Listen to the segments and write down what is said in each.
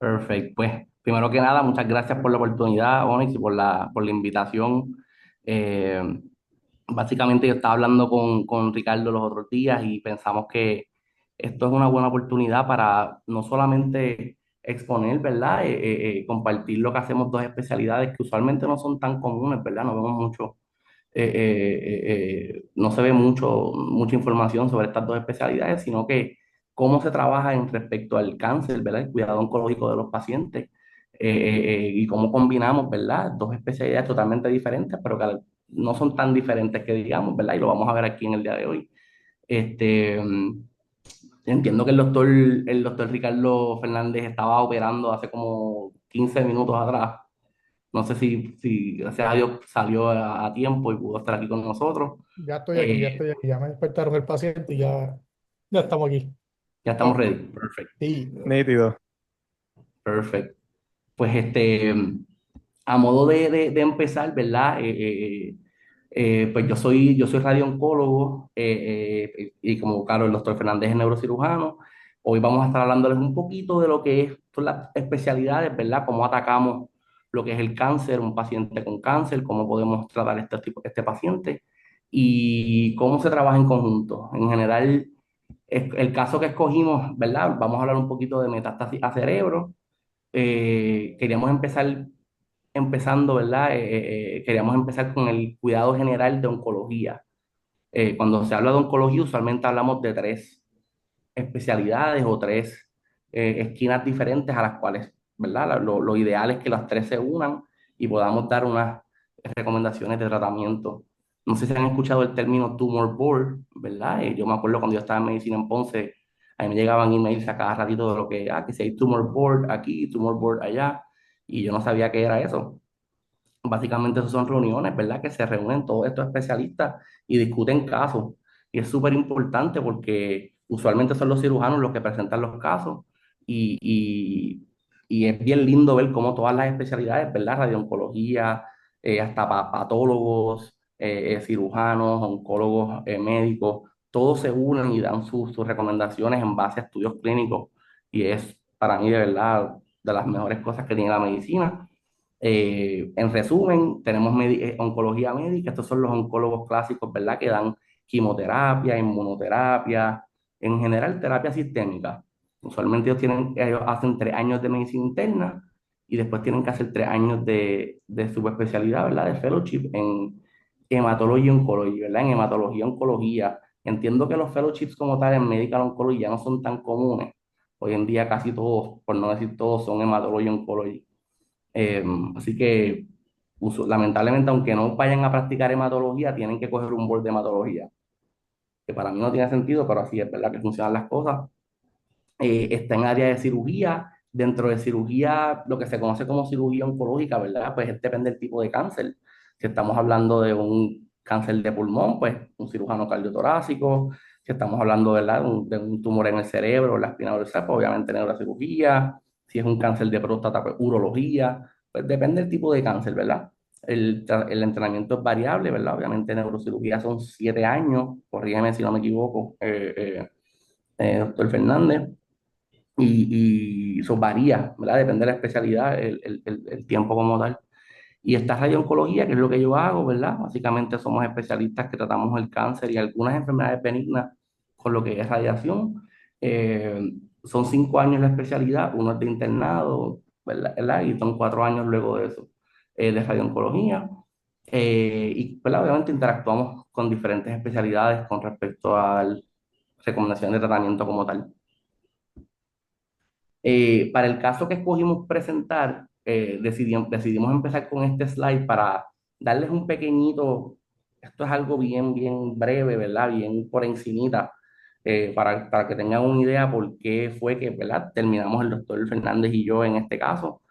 Perfecto. Pues, primero que nada, muchas gracias por la oportunidad, Onyx, y por la invitación. Eh, Básicamente, yo estaba hablando con Ricardo los otros días y pensamos que esto es una buena oportunidad para no solamente exponer, ¿verdad? Compartir lo que hacemos dos especialidades que usualmente no son tan comunes, ¿verdad? No vemos mucho, no se ve mucha información sobre estas dos especialidades, sino que cómo se trabaja en respecto al cáncer, ¿verdad? El cuidado oncológico de los pacientes, y cómo combinamos, ¿verdad? Dos especialidades totalmente diferentes, pero que no son tan diferentes que digamos, ¿verdad? Y lo vamos a ver aquí en el día de hoy. Este, Entiendo que el doctor Ricardo Fernández estaba operando hace como 15 minutos atrás. No sé si gracias a Dios salió a tiempo y pudo estar aquí con nosotros. Ya estoy aquí, ya Eh, estoy aquí. Ya me despertaron el paciente y ya estamos aquí. ya estamos Oh, ready. Perfecto. sí, Nítido. Perfecto. Pues a modo de empezar, ¿verdad? Pues yo soy radiooncólogo, y como claro, el doctor Fernández es neurocirujano. Hoy vamos a estar hablándoles un poquito de lo que son las especialidades, ¿verdad? Cómo atacamos lo que es el cáncer, un paciente con cáncer, cómo podemos tratar este paciente y cómo se trabaja en conjunto. En general, el caso que escogimos, ¿verdad? Vamos a hablar un poquito de metástasis a cerebro. Queríamos empezando, ¿verdad? Queríamos empezar con el cuidado general de oncología. Cuando se habla de oncología, usualmente hablamos de tres especialidades o tres esquinas diferentes a las cuales, ¿verdad? Lo ideal es que las tres se unan y podamos dar unas recomendaciones de tratamiento. No sé si han escuchado el término tumor board, ¿verdad? Yo me acuerdo cuando yo estaba en medicina en Ponce, a mí me llegaban emails a cada ratito de lo que si hay tumor board aquí, tumor board allá, y yo no sabía qué era eso. Básicamente, eso son reuniones, ¿verdad? Que se reúnen todos estos especialistas y discuten casos. Y es súper importante porque usualmente son los cirujanos los que presentan los casos y, y, y es bien lindo ver cómo todas las especialidades, ¿verdad? Radiooncología, hasta patólogos, cirujanos, oncólogos, médicos, todos se unen y dan sus recomendaciones en base a estudios clínicos. Y es para mí de verdad de las mejores cosas que tiene la medicina. En resumen, tenemos oncología médica. Estos son los oncólogos clásicos, ¿verdad? Que dan quimioterapia, inmunoterapia, en general terapia sistémica. Usualmente ellos hacen 3 años de medicina interna y después tienen que hacer 3 años de subespecialidad, ¿verdad? De fellowship en hematología y oncología, ¿verdad? En hematología y oncología. Entiendo que los fellowships como tal en medical oncología ya no son tan comunes. Hoy en día casi todos, por no decir todos, son hematología y oncología. Eh, Así que lamentablemente, aunque no vayan a practicar hematología, tienen que coger un board de hematología, que para mí no tiene sentido, pero así es verdad que funcionan las cosas. Está en área de cirugía. Dentro de cirugía, lo que se conoce como cirugía oncológica, ¿verdad? Pues depende del tipo de cáncer. Si estamos hablando de un cáncer de pulmón, pues un cirujano cardiotorácico. Si estamos hablando, ¿verdad? De un tumor en el cerebro, la espina dorsal, pues obviamente neurocirugía. Si es un cáncer de próstata, pues urología. Pues depende del tipo de cáncer, ¿verdad? El entrenamiento es variable, ¿verdad? Obviamente neurocirugía son 7 años, corrígeme si no me equivoco, doctor Fernández, y eso varía, ¿verdad? Depende de la especialidad, el tiempo como tal. Y esta radiooncología, que es lo que yo hago, ¿verdad? Básicamente somos especialistas que tratamos el cáncer y algunas enfermedades benignas con lo que es radiación. Son 5 años la especialidad, uno es de internado, ¿verdad? Y son 4 años luego de eso, de radiooncología. Y, ¿verdad? Obviamente interactuamos con diferentes especialidades con respecto a la recomendación de tratamiento como tal. Para el caso que escogimos presentar, decidimos empezar con este slide para darles un pequeñito, esto es algo bien, bien breve, ¿verdad? Bien por encimita, para que tengan una idea por qué fue que, ¿verdad? Terminamos el doctor Fernández y yo en este caso.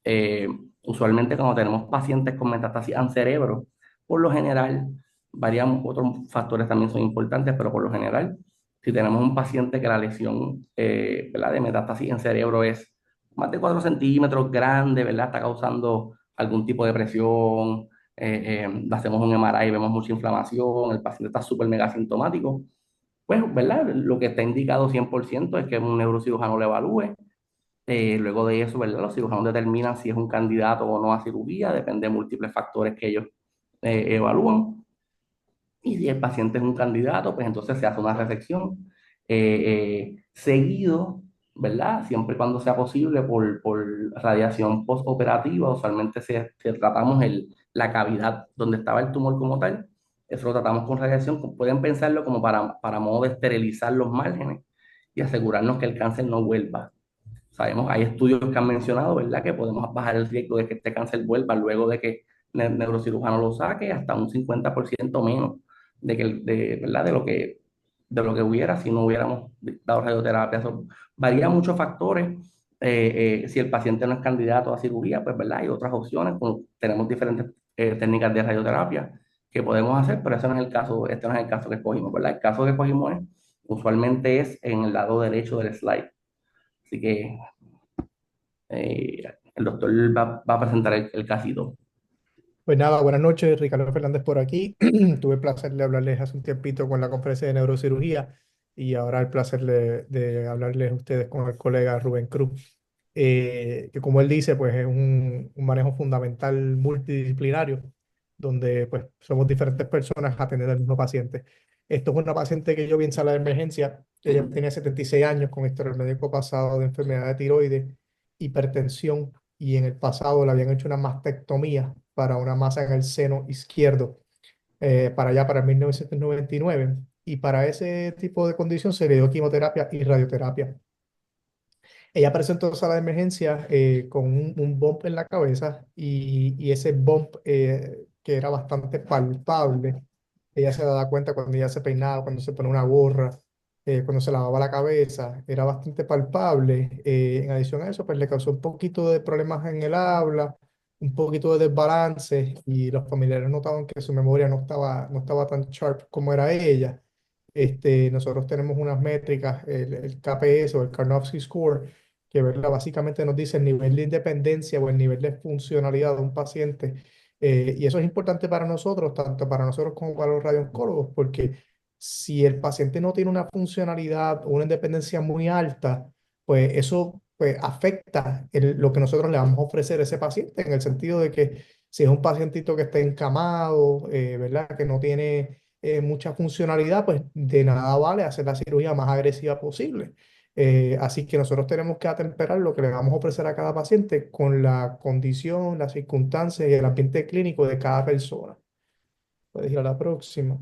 Eh, Usualmente cuando tenemos pacientes con metástasis en cerebro, por lo general, varían, otros factores también son importantes, pero por lo general, si tenemos un paciente que la lesión, ¿verdad? De metástasis en cerebro es más de 4 centímetros grande, ¿verdad? Está causando algún tipo de presión, le hacemos un MRI y vemos mucha inflamación, el paciente está súper mega sintomático, pues, ¿verdad? Lo que está indicado 100% es que un neurocirujano lo evalúe. Luego de eso, ¿verdad? Los cirujanos determinan si es un candidato o no a cirugía, depende de múltiples factores que ellos evalúan. Y si el paciente es un candidato, pues entonces se hace una resección seguido, ¿verdad? Siempre y cuando sea posible por radiación postoperativa. Usualmente se tratamos la cavidad donde estaba el tumor como tal. Eso lo tratamos con radiación. Pueden pensarlo como para modo de esterilizar los márgenes y asegurarnos que el cáncer no vuelva. Sabemos, hay estudios que han mencionado, ¿verdad?, que podemos bajar el riesgo de que este cáncer vuelva luego de que el neurocirujano lo saque hasta un 50% menos ¿verdad?, de lo que hubiera si no hubiéramos dado radioterapia. Eso varía muchos factores. Si el paciente no es candidato a cirugía, pues, ¿verdad?, hay otras opciones. Tenemos diferentes técnicas de radioterapia que podemos hacer, pero ese no es el caso, este no es el caso que escogimos, ¿verdad? El caso que escogimos usualmente es en el lado derecho del slide. Así que eh, el doctor va a presentar el casito. Pues nada, buenas noches, Ricardo Fernández por aquí. Tuve el placer de hablarles hace un tiempito con la conferencia de neurocirugía y ahora el placer de hablarles a ustedes con el colega Rubén Cruz, que como él dice, pues es un manejo fundamental multidisciplinario, donde pues somos diferentes personas atendiendo al mismo paciente. Esto es una paciente que yo vi en sala de emergencia, ella tenía 76 años con historial médico pasado de enfermedad de tiroides, hipertensión y en el pasado le habían hecho una mastectomía para una masa en el seno izquierdo, para allá, para 1999. Y para ese tipo de condición se le dio quimioterapia y radioterapia. Ella presentó a sala de emergencia con un bump en la cabeza y ese bump que era bastante palpable, ella se daba cuenta cuando ella se peinaba, cuando se ponía una gorra, cuando se lavaba la cabeza, era bastante palpable. En adición a eso, pues le causó un poquito de problemas en el habla, un poquito de desbalance y los familiares notaban que su memoria no estaba tan sharp como era ella. Nosotros tenemos unas métricas, el KPS o el Karnofsky Score, que, ¿verdad?, básicamente nos dice el nivel de independencia o el nivel de funcionalidad de un paciente. Y eso es importante para nosotros, tanto para nosotros como para los radiooncólogos, porque si el paciente no tiene una funcionalidad o una independencia muy alta, pues eso pues, afecta lo que nosotros le vamos a ofrecer a ese paciente, en el sentido de que si es un pacientito que está encamado, ¿verdad?, que no tiene mucha funcionalidad, pues de nada vale hacer la cirugía más agresiva posible. Así que nosotros tenemos que atemperar lo que le vamos a ofrecer a cada paciente con la condición, las circunstancias y el ambiente clínico de cada persona. Puedes ir a la próxima.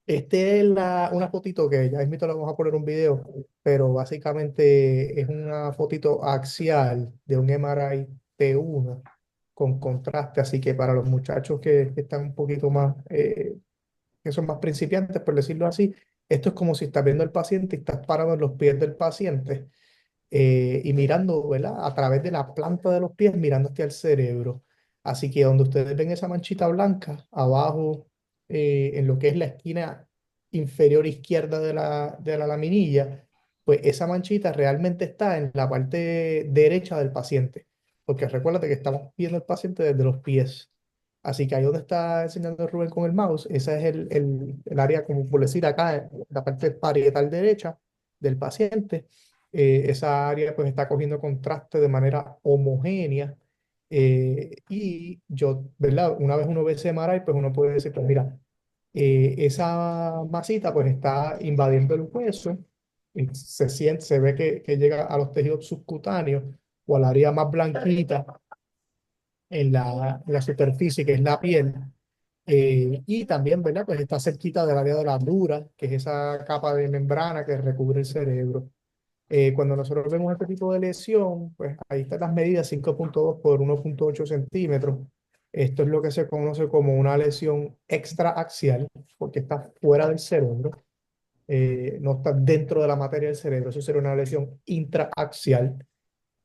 Este es una fotito que ya mismo le vamos a poner un video, pero básicamente es una fotito axial de un MRI T1 con contraste. Así que para los muchachos que están un poquito más, que son más principiantes, por decirlo así, esto es como si estás viendo al paciente y estás parado en los pies del paciente y mirando, ¿verdad?, a través de la planta de los pies, mirando hacia el cerebro. Así que donde ustedes ven esa manchita blanca, abajo, en lo que es la esquina inferior izquierda de la laminilla, pues esa manchita realmente está en la parte derecha del paciente, porque recuérdate que estamos viendo al paciente desde los pies. Así que ahí donde está enseñando Rubén con el mouse, esa es el área, como por decir acá, la parte parietal derecha del paciente. Esa área pues está cogiendo contraste de manera homogénea. Y yo, ¿verdad? Una vez uno ve ese MRI, pues uno puede decir, pues mira, esa masita pues está invadiendo el hueso, y se ve que llega a los tejidos subcutáneos o al área más blanquita en la superficie, que es la piel. Y también, ¿verdad? Pues está cerquita del área de la dura, que es esa capa de membrana que recubre el cerebro. Cuando nosotros vemos este tipo de lesión, pues ahí están las medidas 5.2 por 1.8 centímetros. Esto es lo que se conoce como una lesión extraaxial, porque está fuera del cerebro, no está dentro de la materia del cerebro. Eso sería una lesión intraaxial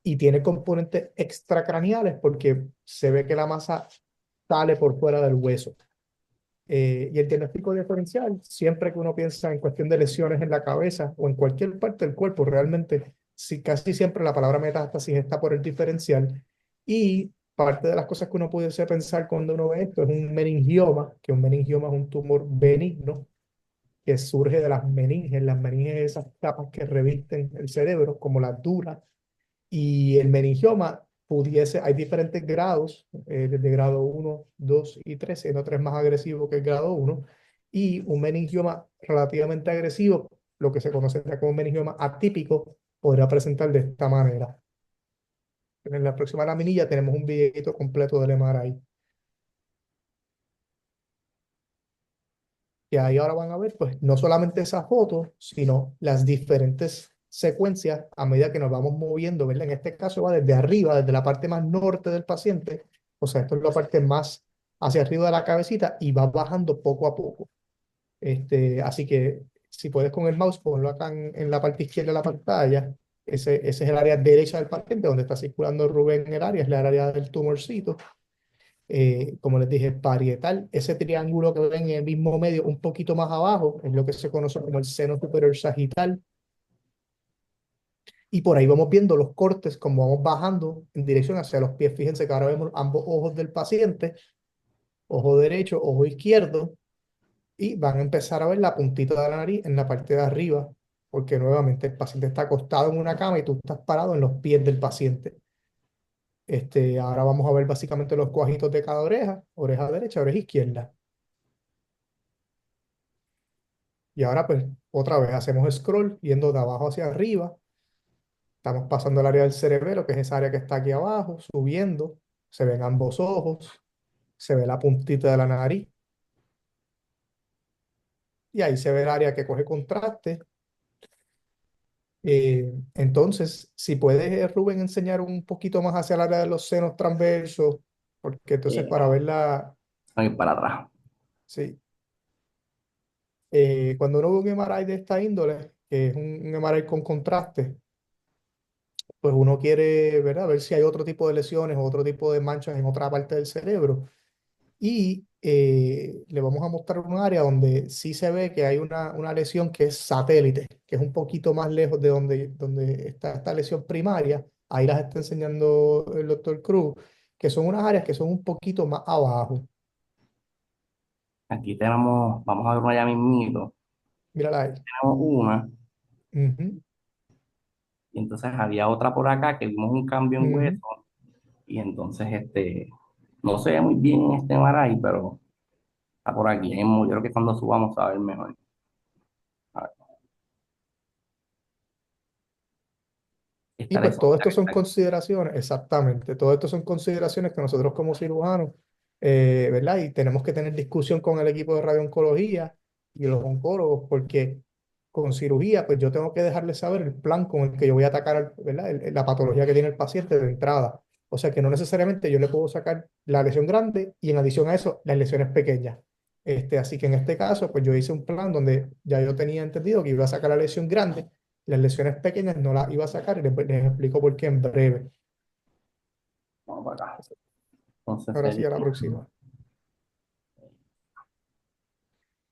y tiene componentes extracraneales porque se ve que la masa sale por fuera del hueso. Y el diagnóstico diferencial, siempre que uno piensa en cuestión de lesiones en la cabeza o en cualquier parte del cuerpo, realmente casi siempre la palabra metástasis está por el diferencial. Y parte de las cosas que uno pudiese pensar cuando uno ve esto es un meningioma, que un meningioma es un tumor benigno que surge de las meninges esas capas que revisten el cerebro, como las duras. Y el meningioma pudiese, hay diferentes grados, desde grado 1, 2 y 3, siendo 3 más agresivo que el grado 1. Y un meningioma relativamente agresivo, lo que se conoce como meningioma atípico, podría presentar de esta manera. En la próxima laminilla tenemos un videito completo del MRI. Y ahí ahora van a ver, pues, no solamente esa foto, sino las diferentes secuencias a medida que nos vamos moviendo, ¿verdad? En este caso va desde arriba, desde la parte más norte del paciente, o sea, esto es la parte más hacia arriba de la cabecita y va bajando poco a poco. Así que si puedes con el mouse, ponlo acá en la parte izquierda de la pantalla. Ese es el área derecha del paciente, donde está circulando Rubén en el área, es la área del tumorcito. Como les dije, parietal, ese triángulo que ven en el mismo medio, un poquito más abajo, es lo que se conoce como el seno superior sagital. Y por ahí vamos viendo los cortes, como vamos bajando en dirección hacia los pies. Fíjense que ahora vemos ambos ojos del paciente, ojo derecho, ojo izquierdo, y van a empezar a ver la puntita de la nariz en la parte de arriba, porque nuevamente el paciente está acostado en una cama y tú estás parado en los pies del paciente. Ahora vamos a ver básicamente los cuajitos de cada oreja, oreja derecha, oreja izquierda. Y ahora pues otra vez hacemos scroll yendo de abajo hacia arriba. Estamos pasando el área del cerebelo, que es esa área que está aquí abajo, subiendo. Se ven ambos ojos, se ve la puntita de la nariz. Y ahí se ve el área que coge contraste. Entonces, si puedes, Rubén, enseñar un poquito más hacia el área de los senos transversos, porque entonces para Yeah. verla, Voy para atrás. sí. Cuando uno ve un MRI de esta índole, que es un MRI con contraste, pues uno quiere, ¿verdad? Ver si hay otro tipo de lesiones o otro tipo de manchas en otra parte del cerebro. Y le vamos a mostrar un área donde sí se ve que hay una lesión que es satélite, que es un poquito más lejos de donde está esta lesión primaria. Ahí las está enseñando el doctor Cruz, que son unas áreas que son un poquito más abajo. Aquí tenemos, vamos a ver una ya mismito. Mírala ahí. Tenemos una, Ujú, y entonces había otra por acá que vimos un cambio en ujú. hueso, y entonces no se ve muy bien en este MRI, pero está por aquí. Yo creo que cuando subamos a ver mejor. A ver, Y esta pues todo lesonita esto que son está aquí. consideraciones, exactamente, todo esto son consideraciones que nosotros como cirujanos, ¿verdad? Y tenemos que tener discusión con el equipo de radiooncología y los oncólogos, porque con cirugía, pues yo tengo que dejarles saber el plan con el que yo voy a atacar, ¿verdad? La patología que tiene el paciente de entrada. O sea que no necesariamente yo le puedo sacar la lesión grande y en adición a eso, las lesiones pequeñas. Así que en este caso, pues yo hice un plan donde ya yo tenía entendido que iba a sacar la lesión grande, las lesiones pequeñas no las iba a sacar y les explico por qué en breve. Vamos para acá. Entonces Ahora sí, sería, a la próxima.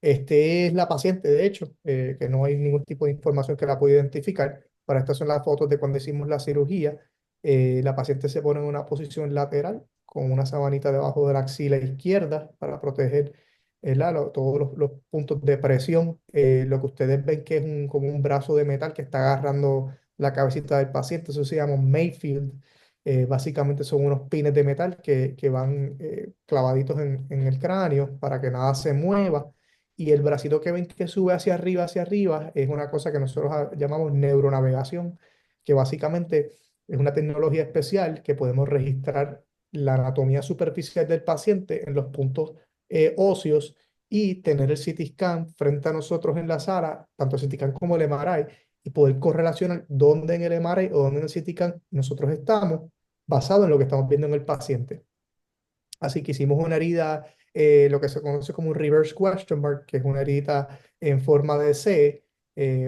Este es la paciente, de hecho, que no hay ningún tipo de información que la pueda identificar. Para estas son las fotos de cuando hicimos la cirugía. La paciente se pone en una posición lateral con una sabanita debajo de la axila izquierda para proteger todos los puntos de presión. Lo que ustedes ven que es como un brazo de metal que está agarrando la cabecita del paciente, eso se llama Mayfield. Básicamente son unos pines de metal que van clavaditos en el cráneo para que nada se mueva y el bracito que ven que sube hacia arriba, es una cosa que nosotros llamamos neuronavegación, que básicamente es una tecnología especial que podemos registrar la anatomía superficial del paciente en los puntos óseos y tener el CT scan frente a nosotros en la sala, tanto el CT scan como el MRI, y poder correlacionar dónde en el MRI o dónde en el CT scan nosotros estamos, basado en lo que estamos viendo en el paciente. Así que hicimos una herida, lo que se conoce como un reverse question mark, que es una herida en forma de C,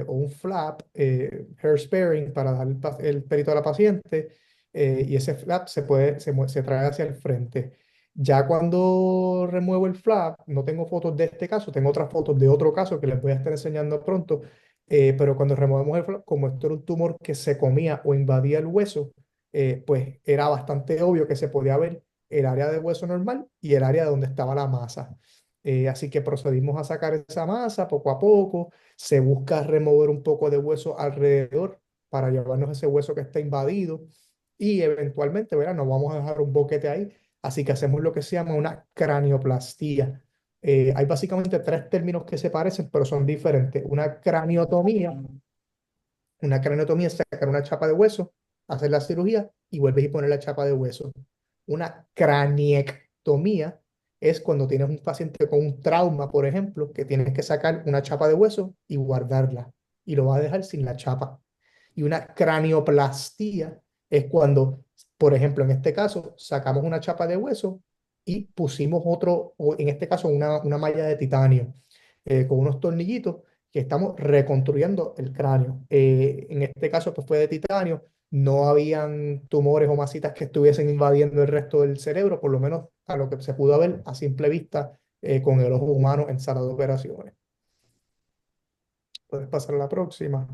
o un flap, hair sparing para dar el perito a la paciente, y ese flap se trae hacia el frente. Ya cuando remuevo el flap, no tengo fotos de este caso, tengo otras fotos de otro caso que les voy a estar enseñando pronto, pero cuando removemos el flap, como esto era un tumor que se comía o invadía el hueso, pues era bastante obvio que se podía ver el área de hueso normal y el área donde estaba la masa. Así que procedimos a sacar esa masa poco a poco. Se busca remover un poco de hueso alrededor para llevarnos ese hueso que está invadido y eventualmente, ¿verdad? No vamos a dejar un boquete ahí, así que hacemos lo que se llama una cranioplastía. Hay básicamente tres términos que se parecen, pero son diferentes. Una craniotomía es sacar una chapa de hueso, hacer la cirugía y vuelves y poner la chapa de hueso. Una craniectomía es cuando tienes un paciente con un trauma, por ejemplo, que tienes que sacar una chapa de hueso y guardarla y lo vas a dejar sin la chapa. Y una cranioplastía es cuando, por ejemplo, en este caso, sacamos una chapa de hueso y pusimos otro, o en este caso, una malla de titanio con unos tornillitos que estamos reconstruyendo el cráneo. En este caso, pues fue de titanio, no habían tumores o masitas que estuviesen invadiendo el resto del cerebro, por lo menos a lo que se pudo ver a simple vista con el ojo humano en sala de operaciones. Puedes pasar a la próxima.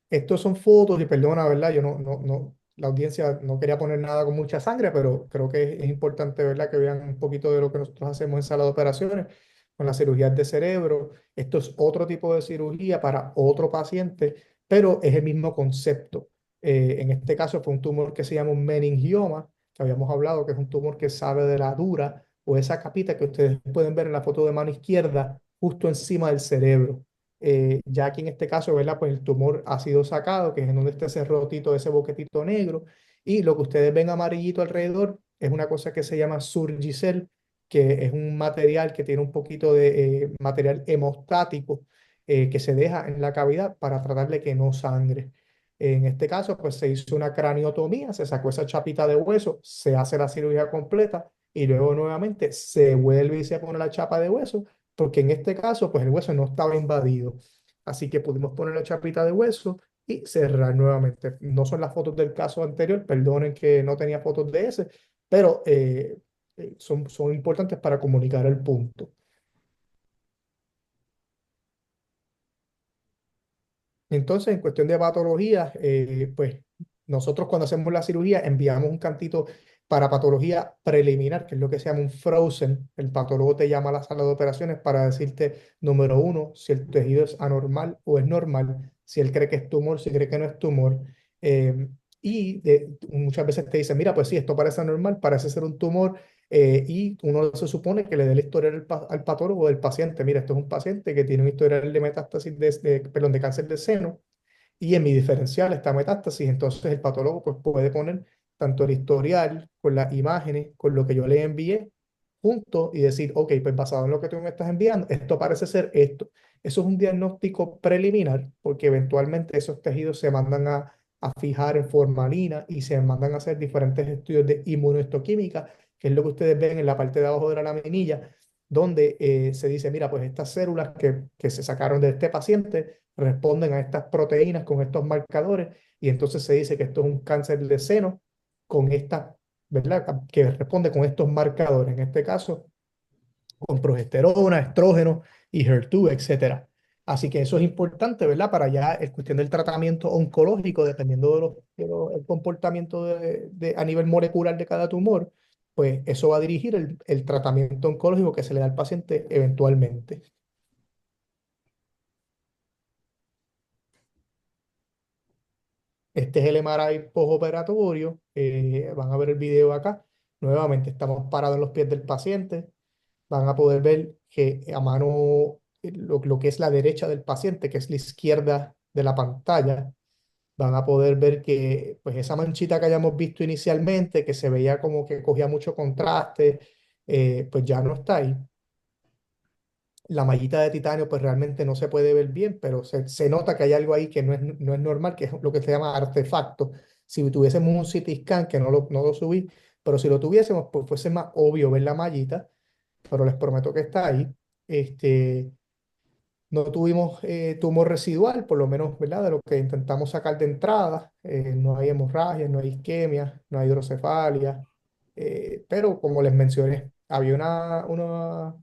Estos son fotos y perdona, ¿verdad? Yo la audiencia no quería poner nada con mucha sangre, pero creo que es importante, ¿verdad? Que vean un poquito de lo que nosotros hacemos en sala de operaciones con las cirugías de cerebro. Esto es otro tipo de cirugía para otro paciente, pero es el mismo concepto. En este caso fue un tumor que se llama un meningioma, que habíamos hablado que es un tumor que sale de la dura o esa capita que ustedes pueden ver en la foto de mano izquierda, justo encima del cerebro. Ya aquí en este caso, ¿verdad? Pues el tumor ha sido sacado, que es en donde está ese rotito, ese boquetito negro, y lo que ustedes ven amarillito alrededor es una cosa que se llama Surgicel, que es un material que tiene un poquito de material hemostático que se deja en la cavidad para tratar de que no sangre. En este caso, pues se hizo una craniotomía, se sacó esa chapita de hueso, se hace la cirugía completa y luego nuevamente se vuelve y se pone la chapa de hueso porque en este caso, pues el hueso no estaba invadido. Así que pudimos poner la chapita de hueso y cerrar nuevamente. No son las fotos del caso anterior, perdonen que no tenía fotos de ese, pero son importantes para comunicar el punto. Entonces, en cuestión de patologías, pues nosotros cuando hacemos la cirugía enviamos un cantito para patología preliminar, que es lo que se llama un frozen. El patólogo te llama a la sala de operaciones para decirte, número uno, si el tejido es anormal o es normal, si él cree que es tumor, si cree que no es tumor. Eh, Muchas veces te dicen, mira, pues sí, esto parece anormal, parece ser un tumor, y uno se supone que le dé el historial al patólogo del paciente. Mira, esto es un paciente que tiene un historial de metástasis perdón, de cáncer de seno y en mi diferencial está metástasis. Entonces el patólogo pues, puede poner tanto el historial con las imágenes, con lo que yo le envié junto y decir, ok, pues basado en lo que tú me estás enviando, esto parece ser esto. Eso es un diagnóstico preliminar porque eventualmente esos tejidos se mandan a fijar en formalina y se mandan a hacer diferentes estudios de inmunohistoquímica, que es lo que ustedes ven en la parte de abajo de la laminilla, donde se dice, mira, pues estas células que se sacaron de este paciente responden a estas proteínas con estos marcadores y entonces se dice que esto es un cáncer de seno con esta, ¿verdad? Que responde con estos marcadores, en este caso con progesterona, estrógeno y HER2, etcétera. Así que eso es importante, ¿verdad? Para ya el cuestión del tratamiento oncológico, dependiendo el comportamiento a nivel molecular de cada tumor, pues eso va a dirigir el tratamiento oncológico que se le da al paciente eventualmente. Este es el MRI postoperatorio. Van a ver el video acá. Nuevamente, estamos parados en los pies del paciente. Van a poder ver que a mano, lo que es la derecha del paciente, que es la izquierda de la pantalla, van a poder ver que pues esa manchita que hayamos visto inicialmente, que se veía como que cogía mucho contraste, pues ya no está ahí. La mallita de titanio pues realmente no se puede ver bien, pero se nota que hay algo ahí que no es normal, que es lo que se llama artefacto. Si tuviésemos un CT scan, que no lo subí, pero si lo tuviésemos, pues fuese más obvio ver la mallita, pero les prometo que está ahí. Este, no tuvimos tumor residual, por lo menos, ¿verdad? De lo que intentamos sacar de entrada. No hay hemorragia, no hay isquemia, no hay hidrocefalia. Pero como les mencioné, había unas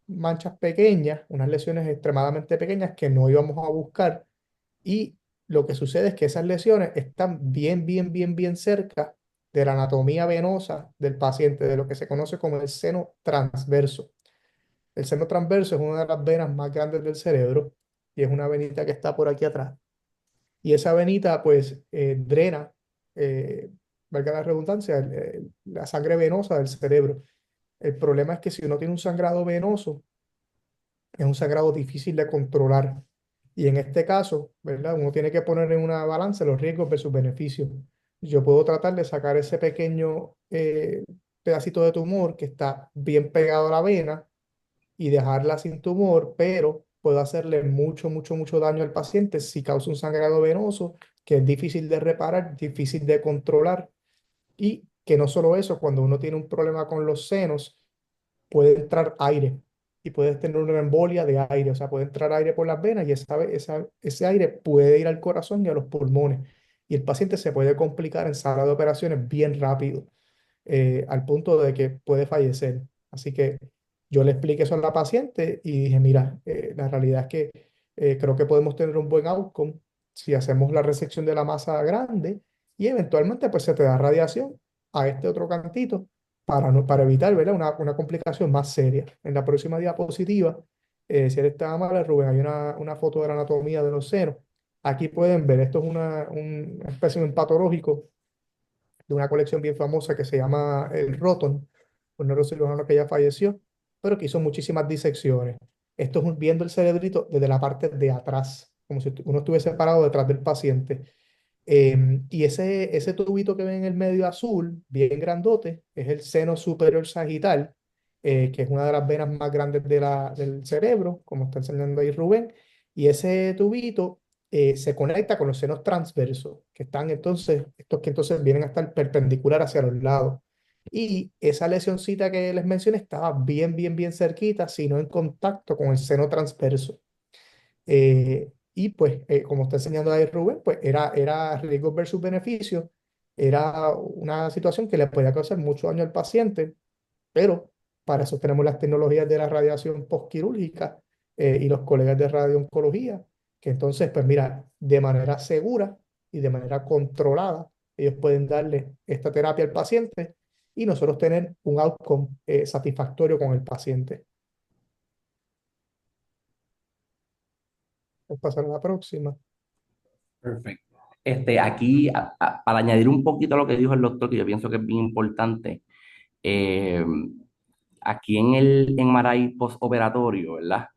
manchas pequeñas, unas lesiones extremadamente pequeñas que no íbamos a buscar. Y lo que sucede es que esas lesiones están bien, bien, bien, bien cerca de la anatomía venosa del paciente, de lo que se conoce como el seno transverso. El seno transverso es una de las venas más grandes del cerebro y es una venita que está por aquí atrás. y esa venita pues drena, eh, valga la redundancia, la sangre venosa del cerebro. El problema es que si uno tiene un sangrado venoso, es un sangrado difícil de controlar. Y en este caso, ¿verdad? Uno tiene que poner en una balanza los riesgos versus beneficios. Yo puedo tratar de sacar ese pequeño pedacito de tumor que está bien pegado a la vena y dejarla sin tumor, pero puedo hacerle mucho, mucho, mucho daño al paciente si causa un sangrado venoso que es difícil de reparar, difícil de controlar. Y que no solo eso, cuando uno tiene un problema con los senos, puede entrar aire y puedes tener una embolia de aire, o sea, puede entrar aire por las venas y ese aire puede ir al corazón y a los pulmones. Y el paciente se puede complicar en sala de operaciones bien rápido, al punto de que puede fallecer. Así que yo le expliqué eso a la paciente y dije, mira, la realidad es que creo que podemos tener un buen outcome si hacemos la resección de la masa grande y eventualmente pues se te da radiación a este otro cantito para, no, para evitar, ¿verdad? Una complicación más seria. En la próxima diapositiva, si él está amable, Rubén, hay una foto de la anatomía de los senos. Aquí pueden ver, esto es un espécimen patológico de una colección bien famosa que se llama el Roton, un neurocirujano que ya falleció, pero que hizo muchísimas disecciones. Esto es viendo el cerebrito desde la parte de atrás, como si uno estuviese parado detrás del paciente. Y ese tubito que ven en el medio azul, bien grandote, es el seno superior sagital, que es una de las venas más grandes del cerebro, como está enseñando ahí Rubén. Y ese tubito se conecta con los senos transversos, que están entonces, estos que entonces vienen a estar perpendicular hacia los lados. Y esa lesioncita que les mencioné estaba bien, bien, bien cerquita, sino en contacto con el seno transverso. Y pues, como está enseñando ahí Rubén, pues era riesgo versus beneficio, era una situación que le podía causar mucho daño al paciente, pero para eso tenemos las tecnologías de la radiación postquirúrgica y los colegas de radiooncología, que entonces, pues mira, de manera segura y de manera controlada, ellos pueden darle esta terapia al paciente y nosotros tener un outcome satisfactorio con el paciente. Vamos a pasar a la próxima. Perfecto. Aquí, para añadir un poquito a lo que dijo el doctor, que yo pienso que es bien importante, eh, aquí en Maray postoperatorio, ¿verdad?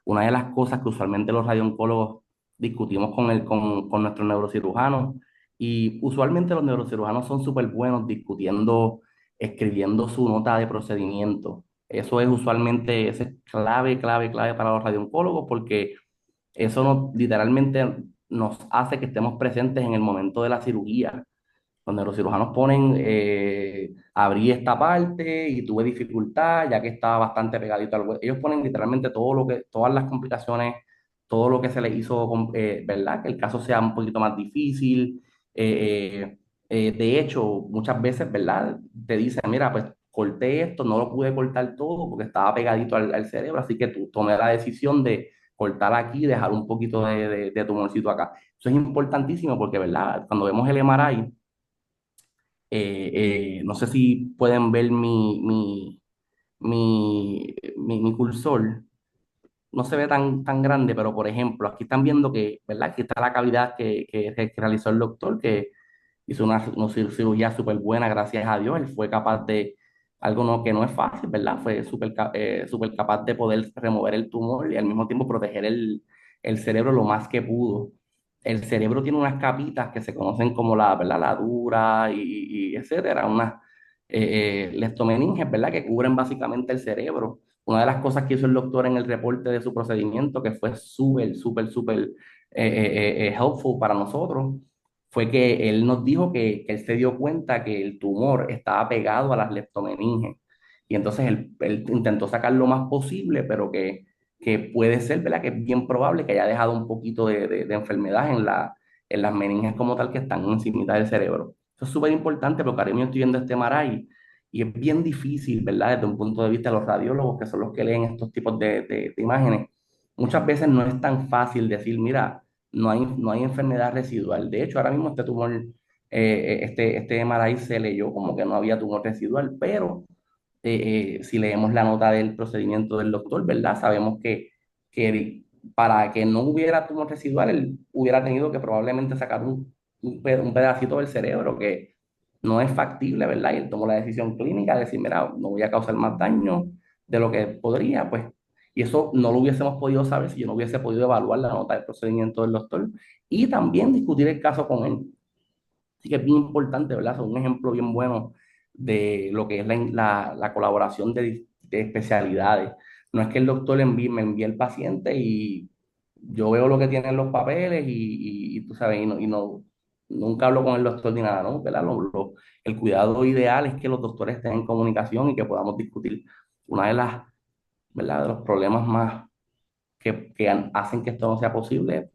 Una de las cosas que usualmente los radiooncólogos discutimos con nuestros neurocirujanos, y usualmente los neurocirujanos son súper buenos discutiendo, escribiendo su nota de procedimiento. Eso es clave, clave, clave para los radiooncólogos porque eso literalmente nos hace que estemos presentes en el momento de la cirugía. Donde los cirujanos ponen, abrí esta parte y tuve dificultad, ya que estaba bastante pegadito al hueso. Ellos ponen literalmente todas las complicaciones, todo lo que se les hizo, ¿verdad? Que el caso sea un poquito más difícil. De hecho, muchas veces, ¿verdad? Te dicen, mira, pues corté esto, no lo pude cortar todo porque estaba pegadito al cerebro, así que tomé la decisión de cortar aquí y dejar un poquito de tumorcito acá. Eso es importantísimo porque, ¿verdad? Cuando vemos el MRI, no sé si pueden ver mi cursor. No se ve tan grande, pero por ejemplo, aquí están viendo que, ¿verdad? Aquí está la cavidad que realizó el doctor, que hizo una cirugía súper buena, gracias a Dios. Él fue capaz de, algo que no es fácil, ¿verdad? Fue súper capaz de poder remover el tumor y al mismo tiempo proteger el cerebro lo más que pudo. El cerebro tiene unas capitas que se conocen como ¿verdad? La dura y etcétera, unas leptomeninges, ¿verdad? Que cubren básicamente el cerebro. Una de las cosas que hizo el doctor en el reporte de su procedimiento, que fue súper helpful para nosotros, fue que él nos dijo que él se dio cuenta que el tumor estaba pegado a las leptomeninges. Y entonces él intentó sacar lo más posible, pero que puede ser, ¿verdad? Que es bien probable que haya dejado un poquito de enfermedad en las meninges como tal que están encima del cerebro. Eso es súper importante porque ahora mismo estoy viendo este MRI y es bien difícil, ¿verdad? Desde un punto de vista de los radiólogos, que son los que leen estos tipos de imágenes, muchas veces no es tan fácil decir, mira, no hay enfermedad residual. De hecho, ahora mismo este tumor, este MRI se leyó como que no había tumor residual, pero si leemos la nota del procedimiento del doctor, ¿verdad? Sabemos que para que no hubiera tumor residual, él hubiera tenido que probablemente sacar un pedacito del cerebro que no es factible, ¿verdad? Y él tomó la decisión clínica de decir, mira, no voy a causar más daño de lo que podría, pues. Y eso no lo hubiésemos podido saber si yo no hubiese podido evaluar la nota de procedimiento del doctor y también discutir el caso con él. Así que es bien importante, ¿verdad? Es un ejemplo bien bueno de lo que es la colaboración de especialidades. No es que el doctor me envíe el paciente y yo veo lo que tienen los papeles y tú sabes, nunca hablo con el doctor ni nada, ¿no? ¿Verdad? El cuidado ideal es que los doctores estén en comunicación y que podamos discutir. Una de las, ¿verdad? De los problemas más hacen que esto no sea posible,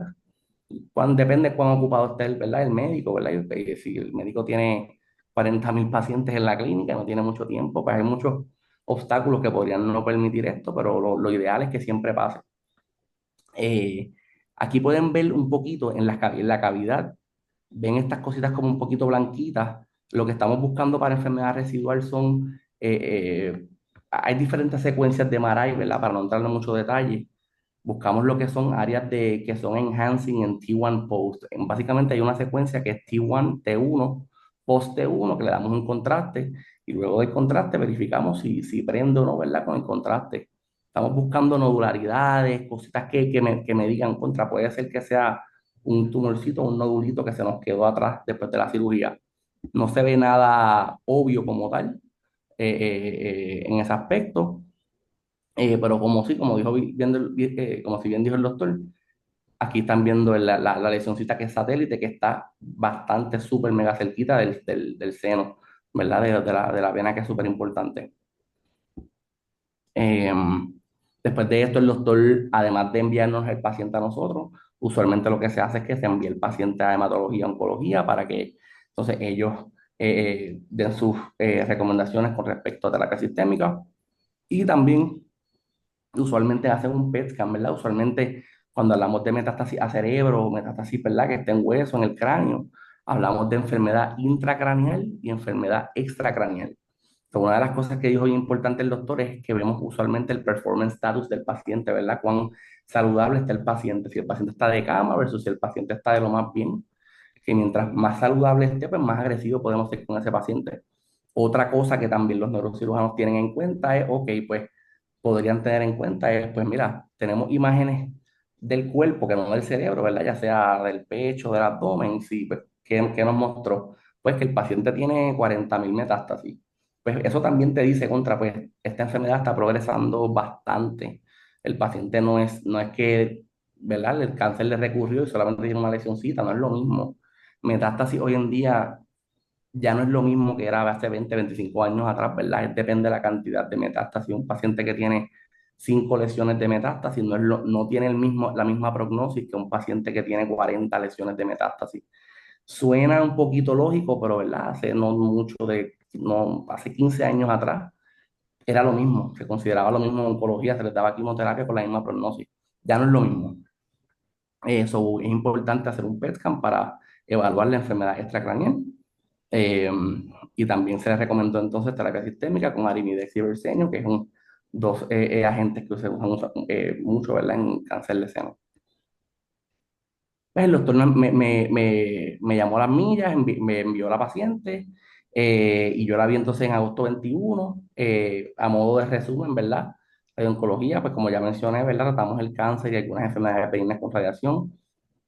pues, depende de cuán ocupado esté ¿verdad? El médico, ¿verdad? Y si el médico tiene 40.000 pacientes en la clínica y no tiene mucho tiempo, pues hay muchos obstáculos que podrían no permitir esto, pero lo ideal es que siempre pase. Eh, Aquí pueden ver un poquito en la cavidad, ven estas cositas como un poquito blanquitas. Lo que estamos buscando para enfermedad residual son, hay diferentes secuencias de Marais, ¿verdad? Para no entrar en mucho detalle. Buscamos lo que son áreas que son enhancing en T1 post. Básicamente hay una secuencia que es T1, T1, post T1, que le damos un contraste y luego del contraste verificamos si prende o no, ¿verdad? Con el contraste. Estamos buscando nodularidades, cositas que me digan contra. Puede ser que sea un tumorcito, un nodulito que se nos quedó atrás después de la cirugía. No se ve nada obvio como tal en ese aspecto, pero como dijo como si bien dijo el doctor, aquí están viendo la lesioncita que es satélite, que está bastante súper mega cerquita del seno, ¿verdad? De la vena que es súper importante. Eh, Después de esto, el doctor, además de enviarnos el paciente a nosotros, usualmente lo que se hace es que se envíe el paciente a hematología, oncología, para que entonces ellos den sus recomendaciones con respecto a terapia sistémica y también usualmente hacen un PET scan, ¿verdad? Usualmente cuando hablamos de metástasis a cerebro o metástasis, ¿verdad? Que está en hueso, en el cráneo, hablamos de enfermedad intracraneal y enfermedad extracraneal. Una de las cosas que dijo bien importante el doctor es que vemos usualmente el performance status del paciente, ¿verdad? Cuán saludable está el paciente, si el paciente está de cama versus si el paciente está de lo más bien, que mientras más saludable esté, pues más agresivo podemos ser con ese paciente. Otra cosa que también los neurocirujanos tienen en cuenta es, ok, pues podrían tener en cuenta es, pues mira, tenemos imágenes del cuerpo, que no del cerebro, ¿verdad? Ya sea del pecho, del abdomen, sí, pues, ¿qué nos mostró? Pues que el paciente tiene 40.000 metástasis. Pues eso también te dice contra, pues esta enfermedad está progresando bastante. El paciente no es que, ¿verdad? El cáncer le recurrió y solamente tiene una lesioncita, no es lo mismo. Metástasis hoy en día ya no es lo mismo que era hace 20, 25 años atrás, ¿verdad? Depende de la cantidad de metástasis. Un paciente que tiene 5 lesiones de metástasis no tiene la misma prognosis que un paciente que tiene 40 lesiones de metástasis. Suena un poquito lógico, pero ¿verdad? Hace 15 años atrás era lo mismo, se consideraba lo mismo en oncología, se les daba quimioterapia con la misma prognosis. Ya no es lo mismo. Eso es importante hacer un PET scan para evaluar la enfermedad extracraneal. Eh, y también se les recomendó entonces terapia sistémica con arimidex y versenio, que son dos agentes que se usan mucho, ¿verdad? En cáncer de seno. Pues el doctor me llamó a las millas, me envió a la paciente y yo la vi entonces en agosto 21, a modo de resumen, ¿verdad? De oncología, pues como ya mencioné, ¿verdad? Tratamos el cáncer y algunas enfermedades pequeñas con radiación.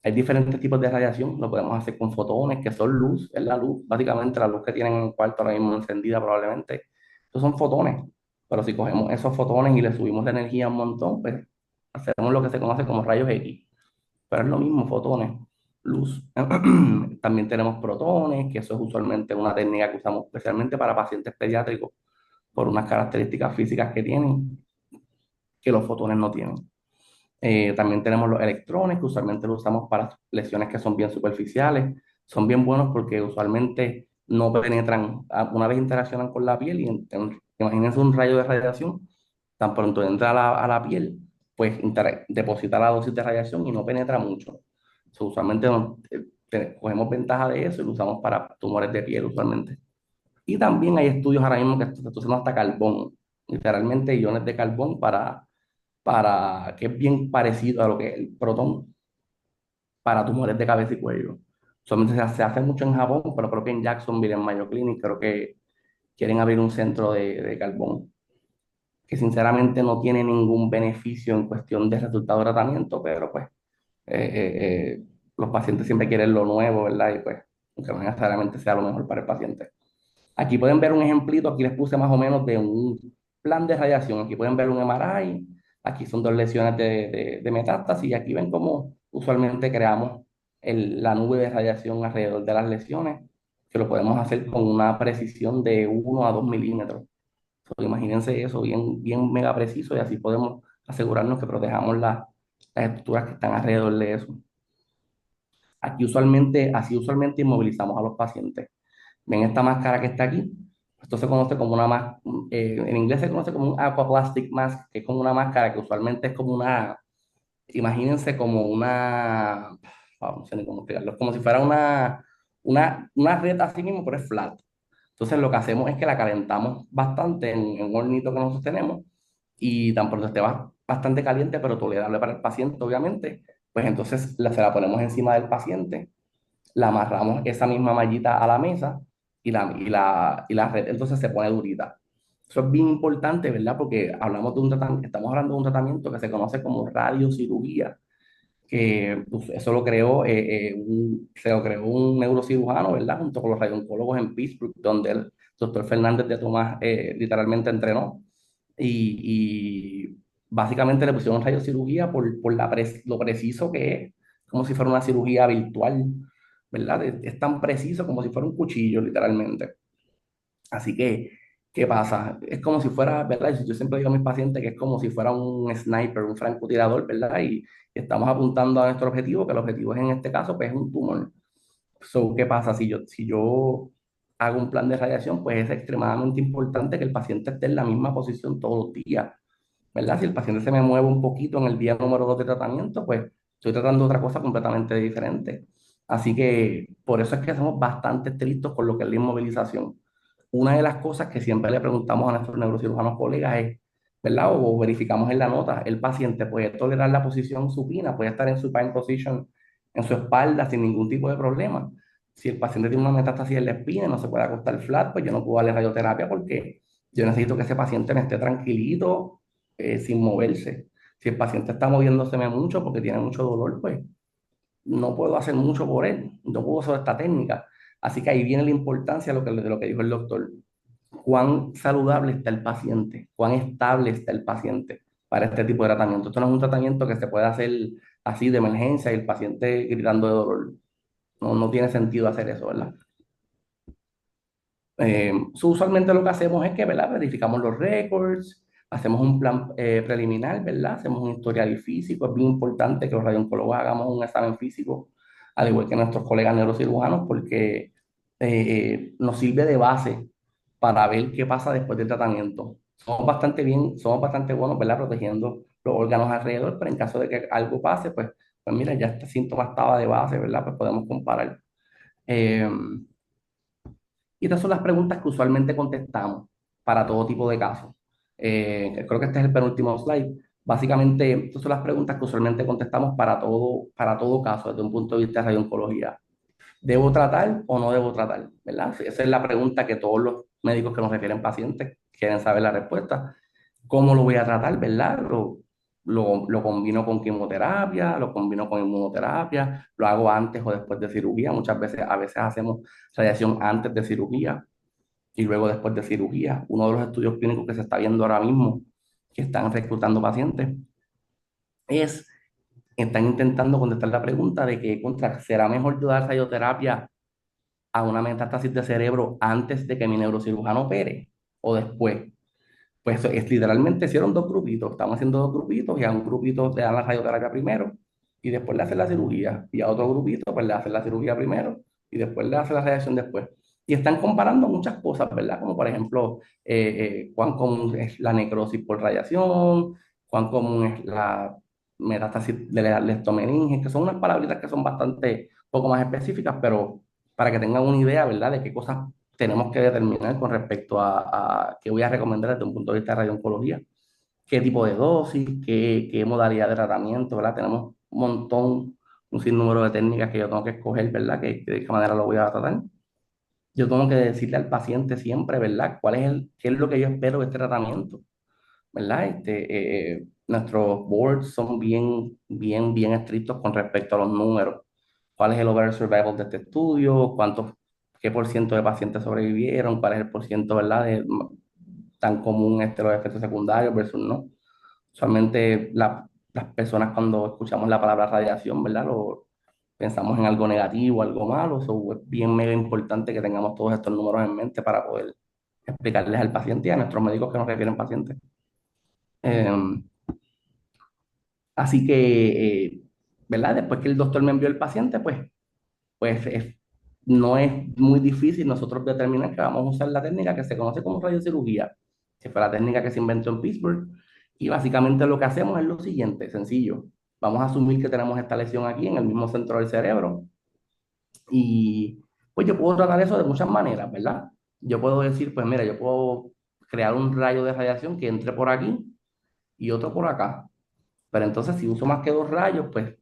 Hay diferentes tipos de radiación, lo podemos hacer con fotones, que son luz, es la luz, básicamente la luz que tienen en el cuarto ahora mismo encendida probablemente. Estos son fotones, pero si cogemos esos fotones y le subimos la energía un montón, pues hacemos lo que se conoce como rayos X, pero es lo mismo, fotones, luz. También tenemos protones, que eso es usualmente una técnica que usamos especialmente para pacientes pediátricos por unas características físicas que tienen, que los fotones no tienen. También tenemos los electrones, que usualmente los usamos para lesiones que son bien superficiales. Son bien buenos porque usualmente no penetran, una vez interaccionan con la piel y imagínense un rayo de radiación, tan pronto entra a la piel, pues deposita la dosis de radiación y no penetra mucho. Usualmente cogemos ventaja de eso y lo usamos para tumores de piel usualmente. Y también hay estudios ahora mismo que están usando hasta carbón, literalmente iones de carbón para que es bien parecido a lo que es el Proton para tumores de cabeza y cuello. Solamente se hace mucho en Japón, pero creo que en Jacksonville, en Mayo Clinic, creo que quieren abrir un centro de carbón, que sinceramente no tiene ningún beneficio en cuestión de resultado de tratamiento, pero pues los pacientes siempre quieren lo nuevo, ¿verdad? Y pues, aunque no necesariamente sea lo mejor para el paciente. Aquí pueden ver un ejemplito, aquí les puse más o menos de un plan de radiación. Aquí pueden ver un MRI, aquí son dos lesiones de metástasis, y aquí ven cómo usualmente creamos la nube de radiación alrededor de las lesiones, que lo podemos hacer con una precisión de 1 a 2 milímetros. Imagínense eso, bien, bien mega preciso, y así podemos asegurarnos que protejamos las estructuras que están alrededor de eso. Aquí usualmente, así usualmente inmovilizamos a los pacientes. ¿Ven esta máscara que está aquí? Esto se conoce como una máscara, en inglés se conoce como un aquaplastic mask, que es como una máscara que usualmente es como una, imagínense como una, no sé ni cómo explicarlo, como si fuera una red así mismo, pero es flat. Entonces lo que hacemos es que la calentamos bastante en un hornito que nosotros tenemos, y tan pronto esté bastante caliente, pero tolerable para el paciente, obviamente, pues entonces se la ponemos encima del paciente, la amarramos esa misma mallita a la mesa, y la red entonces se pone durita. Eso es bien importante, ¿verdad? Porque hablamos de un tratamiento, estamos hablando de un tratamiento que se conoce como radiocirugía, que pues, eso se lo creó un neurocirujano, ¿verdad? Junto con los radiooncólogos en Pittsburgh, donde el doctor Fernández de Tomás literalmente entrenó. Y básicamente le pusieron radiocirugía por lo preciso que es, como si fuera una cirugía virtual, ¿verdad? Es tan preciso como si fuera un cuchillo, literalmente. Así que, ¿qué pasa? Es como si fuera, ¿verdad? Yo siempre digo a mis pacientes que es como si fuera un sniper, un francotirador, ¿verdad? Y estamos apuntando a nuestro objetivo, que el objetivo es en este caso, pues es un tumor. So, ¿qué pasa? Si yo hago un plan de radiación, pues es extremadamente importante que el paciente esté en la misma posición todos los días, ¿verdad? Si el paciente se me mueve un poquito en el día número 2 de tratamiento, pues estoy tratando otra cosa completamente diferente. Así que por eso es que somos bastante estrictos con lo que es la inmovilización. Una de las cosas que siempre le preguntamos a nuestros neurocirujanos colegas es, ¿verdad? O verificamos en la nota, el paciente puede tolerar la posición supina, puede estar en supine position en su espalda sin ningún tipo de problema. Si el paciente tiene una metástasis en la espina y no se puede acostar flat, pues yo no puedo darle radioterapia, porque yo necesito que ese paciente me esté tranquilito, sin moverse. Si el paciente está moviéndoseme mucho porque tiene mucho dolor, pues no puedo hacer mucho por él, no puedo usar esta técnica. Así que ahí viene la importancia de lo que dijo el doctor. Cuán saludable está el paciente, cuán estable está el paciente para este tipo de tratamiento. Esto no es un tratamiento que se puede hacer así de emergencia y el paciente gritando de dolor. No, no tiene sentido hacer eso, ¿verdad? Usualmente lo que hacemos es que, ¿verdad? Verificamos los récords, hacemos un plan preliminar, ¿verdad? Hacemos un historial físico. Es bien importante que los radioncólogos hagamos un examen físico, al igual que nuestros colegas neurocirujanos, porque nos sirve de base para ver qué pasa después del tratamiento. Somos bastante buenos, ¿verdad? Protegiendo los órganos alrededor, pero en caso de que algo pase, pues mira, ya este síntoma estaba de base, ¿verdad? Pues podemos comparar. Eh, y estas son las preguntas que usualmente contestamos para todo tipo de casos. Creo que este es el penúltimo slide. Básicamente, estas son las preguntas que usualmente contestamos para todo caso desde un punto de vista de radiooncología. ¿Debo tratar o no debo tratar? ¿Verdad? Esa es la pregunta que todos los médicos que nos refieren pacientes quieren saber la respuesta. ¿Cómo lo voy a tratar? ¿Verdad? Lo combino con quimioterapia, lo combino con inmunoterapia, lo hago antes o después de cirugía. A veces hacemos radiación antes de cirugía y luego después de cirugía. Uno de los estudios clínicos que se está viendo ahora mismo, que están reclutando pacientes, es, están intentando contestar la pregunta de que ¿será mejor yo dar radioterapia a una metástasis de cerebro antes de que mi neurocirujano opere o después? Pues literalmente hicieron dos grupitos, estamos haciendo dos grupitos, y a un grupito le dan la radioterapia primero y después le hacen la cirugía, y a otro grupito pues le hacen la cirugía primero y después le hacen la radiación después. Y están comparando muchas cosas, ¿verdad? Como por ejemplo, cuán común es la necrosis por radiación, cuán común es la metástasis de la leptomeninge, que son unas palabritas que son bastante poco más específicas, pero para que tengan una idea, ¿verdad? De qué cosas tenemos que determinar con respecto a qué voy a recomendar desde un punto de vista de radiooncología. qué tipo de dosis, qué modalidad de tratamiento, ¿verdad? Tenemos un montón, un sinnúmero de técnicas que yo tengo que escoger, ¿verdad? Que de qué manera lo voy a tratar. Yo tengo que decirle al paciente siempre, ¿verdad? Qué es lo que yo espero de este tratamiento, ¿verdad? Nuestros boards son bien estrictos con respecto a los números. ¿Cuál es el overall survival de este estudio? Qué por ciento de pacientes sobrevivieron? ¿Cuál es el por ciento, ¿verdad? Tan común los efectos secundarios versus no. Usualmente las personas cuando escuchamos la palabra radiación, ¿verdad? Pensamos en algo negativo, algo malo. So, es bien mega importante que tengamos todos estos números en mente para poder explicarles al paciente y a nuestros médicos que nos refieren pacientes. Eh, Así que, ¿verdad? Después que el doctor me envió el paciente, pues no es muy difícil nosotros determinar que vamos a usar la técnica que se conoce como radiocirugía, que fue la técnica que se inventó en Pittsburgh. Y básicamente lo que hacemos es lo siguiente, sencillo. Vamos a asumir que tenemos esta lesión aquí en el mismo centro del cerebro y pues yo puedo tratar eso de muchas maneras, ¿verdad? Yo puedo decir, pues mira, yo puedo crear un rayo de radiación que entre por aquí y otro por acá. Pero entonces si uso más que dos rayos, pues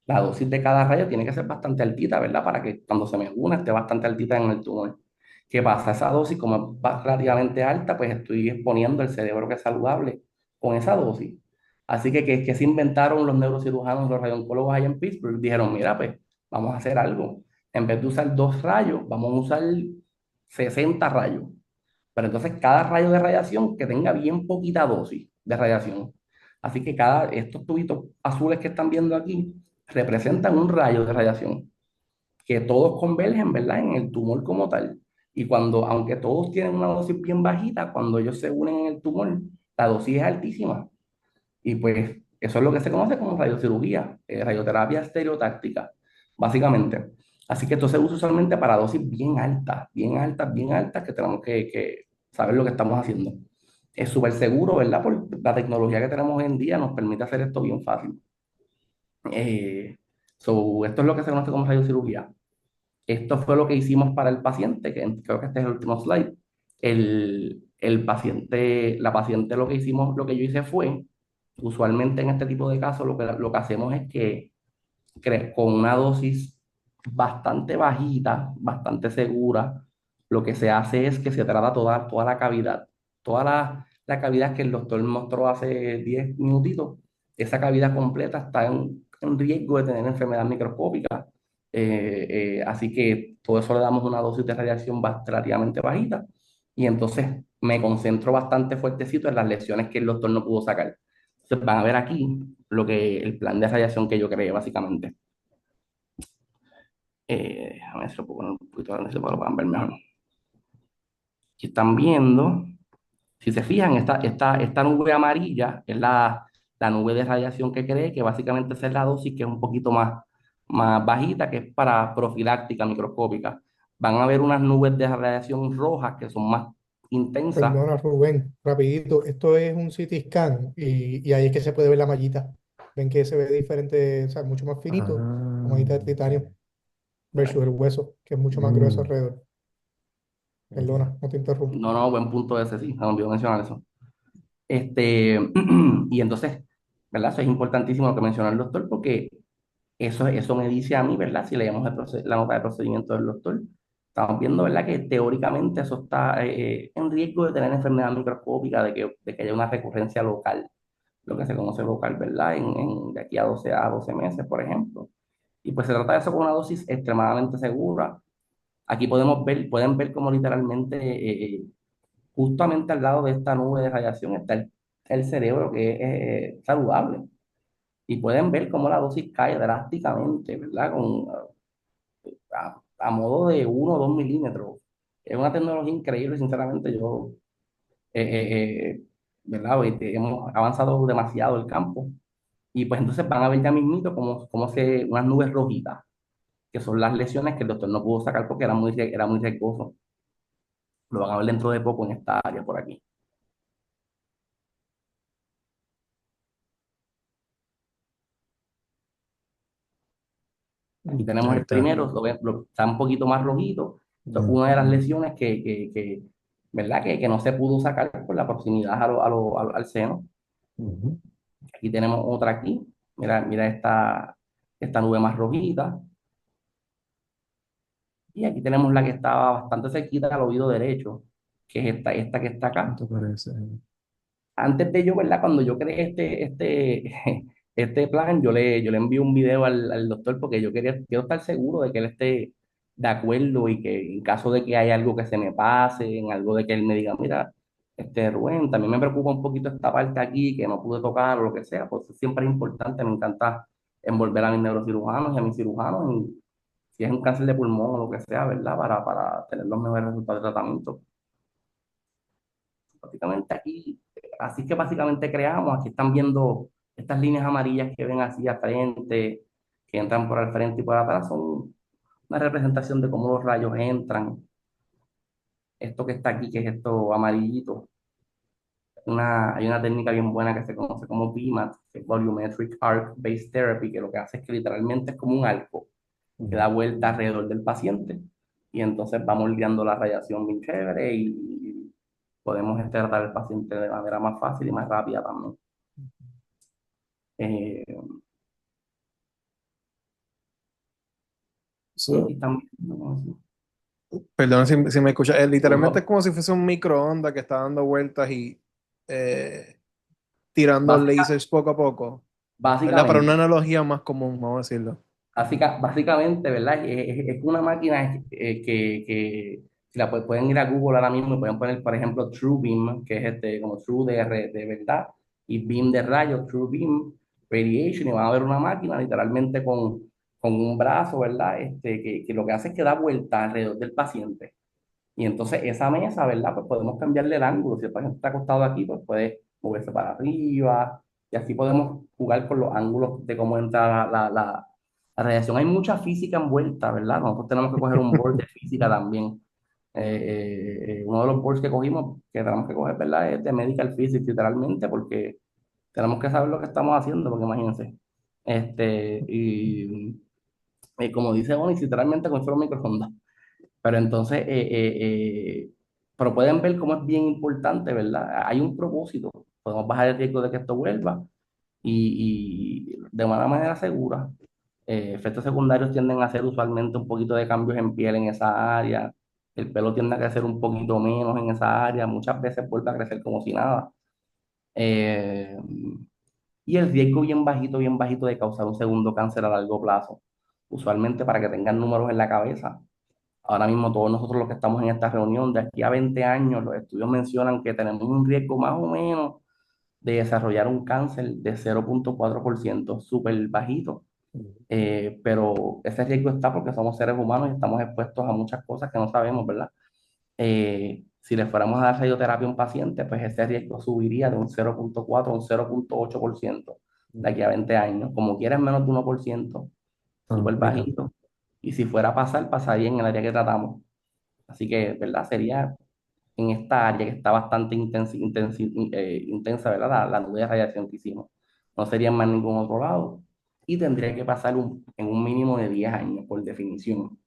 la dosis de cada rayo tiene que ser bastante altita, ¿verdad? Para que cuando se me una esté bastante altita en el tumor. ¿Qué pasa? Esa dosis, como es relativamente alta, pues estoy exponiendo el cerebro que es saludable con esa dosis. Así que se inventaron los neurocirujanos, los radioncólogos allá en Pittsburgh. Dijeron, mira, pues vamos a hacer algo. En vez de usar dos rayos, vamos a usar 60 rayos. Pero entonces cada rayo de radiación que tenga bien poquita dosis de radiación. Así que estos tubitos azules que están viendo aquí representan un rayo de radiación, que todos convergen, ¿verdad? En el tumor como tal. Y aunque todos tienen una dosis bien bajita, cuando ellos se unen en el tumor, la dosis es altísima. Y pues eso es lo que se conoce como radiocirugía, radioterapia estereotáctica, básicamente. Así que esto se usa usualmente para dosis bien altas, que tenemos que saber lo que estamos haciendo. Es súper seguro, ¿verdad? Por la tecnología que tenemos hoy en día nos permite hacer esto bien fácil. Eh, Esto es lo que se conoce como radiocirugía. Esto fue lo que hicimos para el paciente, creo que este es el último slide. La paciente lo que hicimos, lo que yo hice fue, usualmente en este tipo de casos, lo que hacemos es que con una dosis bastante bajita, bastante segura, lo que se hace es que se trata toda la cavidad, la cavidad que el doctor mostró hace 10 minutitos, esa cavidad completa está en riesgo de tener enfermedad microscópica. Así que todo eso le damos una dosis de radiación relativamente bajita y entonces me concentro bastante fuertecito en las lesiones que el doctor no pudo sacar. Entonces van a ver aquí el plan de radiación que yo creé básicamente. Déjame ver si lo puedo poner un poquito grande, para que lo puedan ver mejor. Aquí están viendo, si se fijan, esta nube amarilla es la nube de radiación que cree, que básicamente esa es la dosis que es un poquito más bajita, que es para profiláctica microscópica. Van a ver unas nubes de radiación rojas que son más intensas. Perdona, Rubén, rapidito. Esto es un CT scan y ahí es que se puede ver la mallita. Ven que se ve diferente, o sea, mucho más finito, la Ah, mallita de titanio versus el hueso, que es mucho más grueso mm, alrededor. ya. Perdona, no te interrumpo. No, no, buen punto ese, sí, me olvidó mencionar eso. Y entonces, ¿verdad? Eso es importantísimo lo que mencionó el doctor, porque eso me dice a mí, ¿verdad? Si leemos la nota de procedimiento del doctor, estamos viendo, ¿verdad? Que teóricamente eso está en riesgo de tener enfermedad microscópica, de que haya una recurrencia local, lo que se conoce local, ¿verdad? De aquí a 12 meses, por ejemplo. Y pues se trata de eso con una dosis extremadamente segura. Aquí pueden ver cómo literalmente, justamente al lado de esta nube de radiación está el cerebro que es saludable. Y pueden ver cómo la dosis cae drásticamente, ¿verdad? A modo de 1 o 2 milímetros. Es una tecnología increíble, sinceramente. Eh, eh, ¿Verdad? Hemos avanzado demasiado el campo. Y pues entonces van a ver ya mismito unas nubes rojitas, que son las lesiones que el doctor no pudo sacar porque era muy riesgoso. Lo van a ver dentro de poco en esta área por aquí. Aquí tenemos Ahí el está. primero, está un poquito más rojito. Esto es una de las lesiones ¿verdad? Que no se pudo sacar por la proximidad al seno. Ujú. Aquí tenemos otra aquí. Mira, mira esta nube más rojita. Y aquí tenemos la que estaba bastante cerquita al oído derecho, que es esta que está ¿Qué acá. te parece? Antes de yo, ¿verdad? Cuando yo creé este plan, yo le envío un video al doctor porque quiero estar seguro de que él esté de acuerdo y que en caso de que haya algo que se me pase, en algo de que él me diga, mira, Rubén, también me preocupa un poquito esta parte aquí que no pude tocar o lo que sea, pues siempre es importante, me encanta envolver a mis neurocirujanos y a mis cirujanos, si es un cáncer de pulmón o lo que sea, ¿verdad? Para tener los mejores resultados de tratamiento. Básicamente aquí, así que básicamente creamos, aquí están viendo estas líneas amarillas que ven así al frente, que entran por al frente y por atrás, son una representación de cómo los rayos entran. Esto que está aquí, que es esto amarillito, hay una técnica bien buena que se conoce como VMAT, que es Volumetric Arc Based Therapy, que lo que hace es que literalmente es como un arco que da Ujú. vuelta alrededor del paciente y entonces va moldeando la radiación bien chévere y podemos tratar al paciente de manera más fácil y más rápida también. Eh, y aquí So, también, ¿no? perdón si me escuchas, literalmente es Seguro. como si fuese un microondas que está dando vueltas y eh, tirando Básica- lasers poco a poco, ¿verdad? Para una básicamente, analogía más común, vamos a decirlo. básicamente, ¿verdad? Es una máquina que si la pueden ir a Google ahora mismo y pueden poner, por ejemplo, TrueBeam, que es como True de verdad, y Beam de rayos, TrueBeam Radiation, y van a ver una máquina literalmente con un brazo, ¿verdad? Que lo que hace es que da vuelta alrededor del paciente. Y entonces esa mesa, ¿verdad? Pues podemos cambiarle el ángulo. Si el paciente está acostado aquí, pues puede moverse para arriba. Y así podemos jugar con los ángulos de cómo entra la radiación. Hay mucha física envuelta, ¿verdad? Nosotros tenemos que coger un board de física también. Uno de los boards que cogimos, que tenemos que coger, ¿verdad? Es de Medical Physics, literalmente, porque tenemos que saber lo que estamos haciendo, porque imagínense. Y como dice Bonnie, literalmente con solo microondas. Pero entonces, pero pueden ver cómo es bien importante, ¿verdad? Hay un propósito. Podemos bajar el riesgo de que esto vuelva y de una manera segura. Efectos secundarios tienden a ser usualmente un poquito de cambios en piel en esa área. El pelo tiende a crecer un poquito menos en esa área. Muchas veces vuelve a crecer como si nada. Eh, y el riesgo bien bajito de causar un segundo cáncer a largo plazo. Usualmente para que tengan números en la cabeza. Ahora mismo todos nosotros los que estamos en esta reunión, de aquí a 20 años, los estudios mencionan que tenemos un riesgo más o menos de desarrollar un cáncer de 0,4%, súper bajito. Pero ese riesgo está porque somos seres humanos y estamos expuestos a muchas cosas que no sabemos, ¿verdad? Si le fuéramos a dar radioterapia a un paciente, pues ese riesgo subiría de un 0,4 a un 0,8% de aquí a 20 años. Como quieras, menos de 1%, Ah, súper mira. bajito. Y si fuera a pasar, pasaría en el área que tratamos. Así que, ¿verdad? Sería en esta área que está bastante intensa, ¿verdad? La nube de radiación que hicimos. No sería en más ningún otro lado. Y tendría que pasar en un mínimo de 10 años, por definición.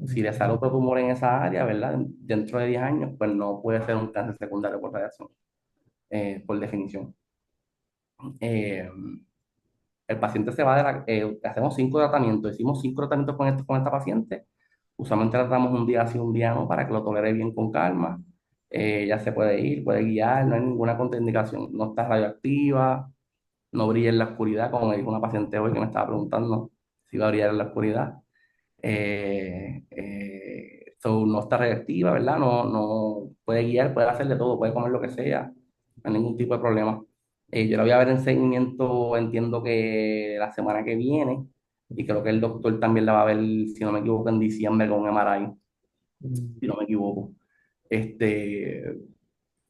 Si le sale otro tumor en esa área, ¿verdad? Dentro de 10 años, pues no puede ser un cáncer secundario por radiación, por definición. Eh, el paciente se va hacemos 5 tratamientos, hicimos 5 tratamientos con esta paciente. Usualmente tratamos un día sí, un día no, para que lo tolere bien con calma. Ya se puede ir, puede guiar, no hay ninguna contraindicación. No está radioactiva, no brilla en la oscuridad, como me dijo una paciente hoy que me estaba preguntando si iba a brillar en la oscuridad. No está radioactiva, ¿verdad? No puede guiar, puede hacer de todo, puede comer lo que sea, no hay ningún tipo de problema. Yo la voy a ver en seguimiento, entiendo que la semana que viene, y creo que el doctor también la va a ver, si no me equivoco, en diciembre con un MRI, si no me equivoco. Este,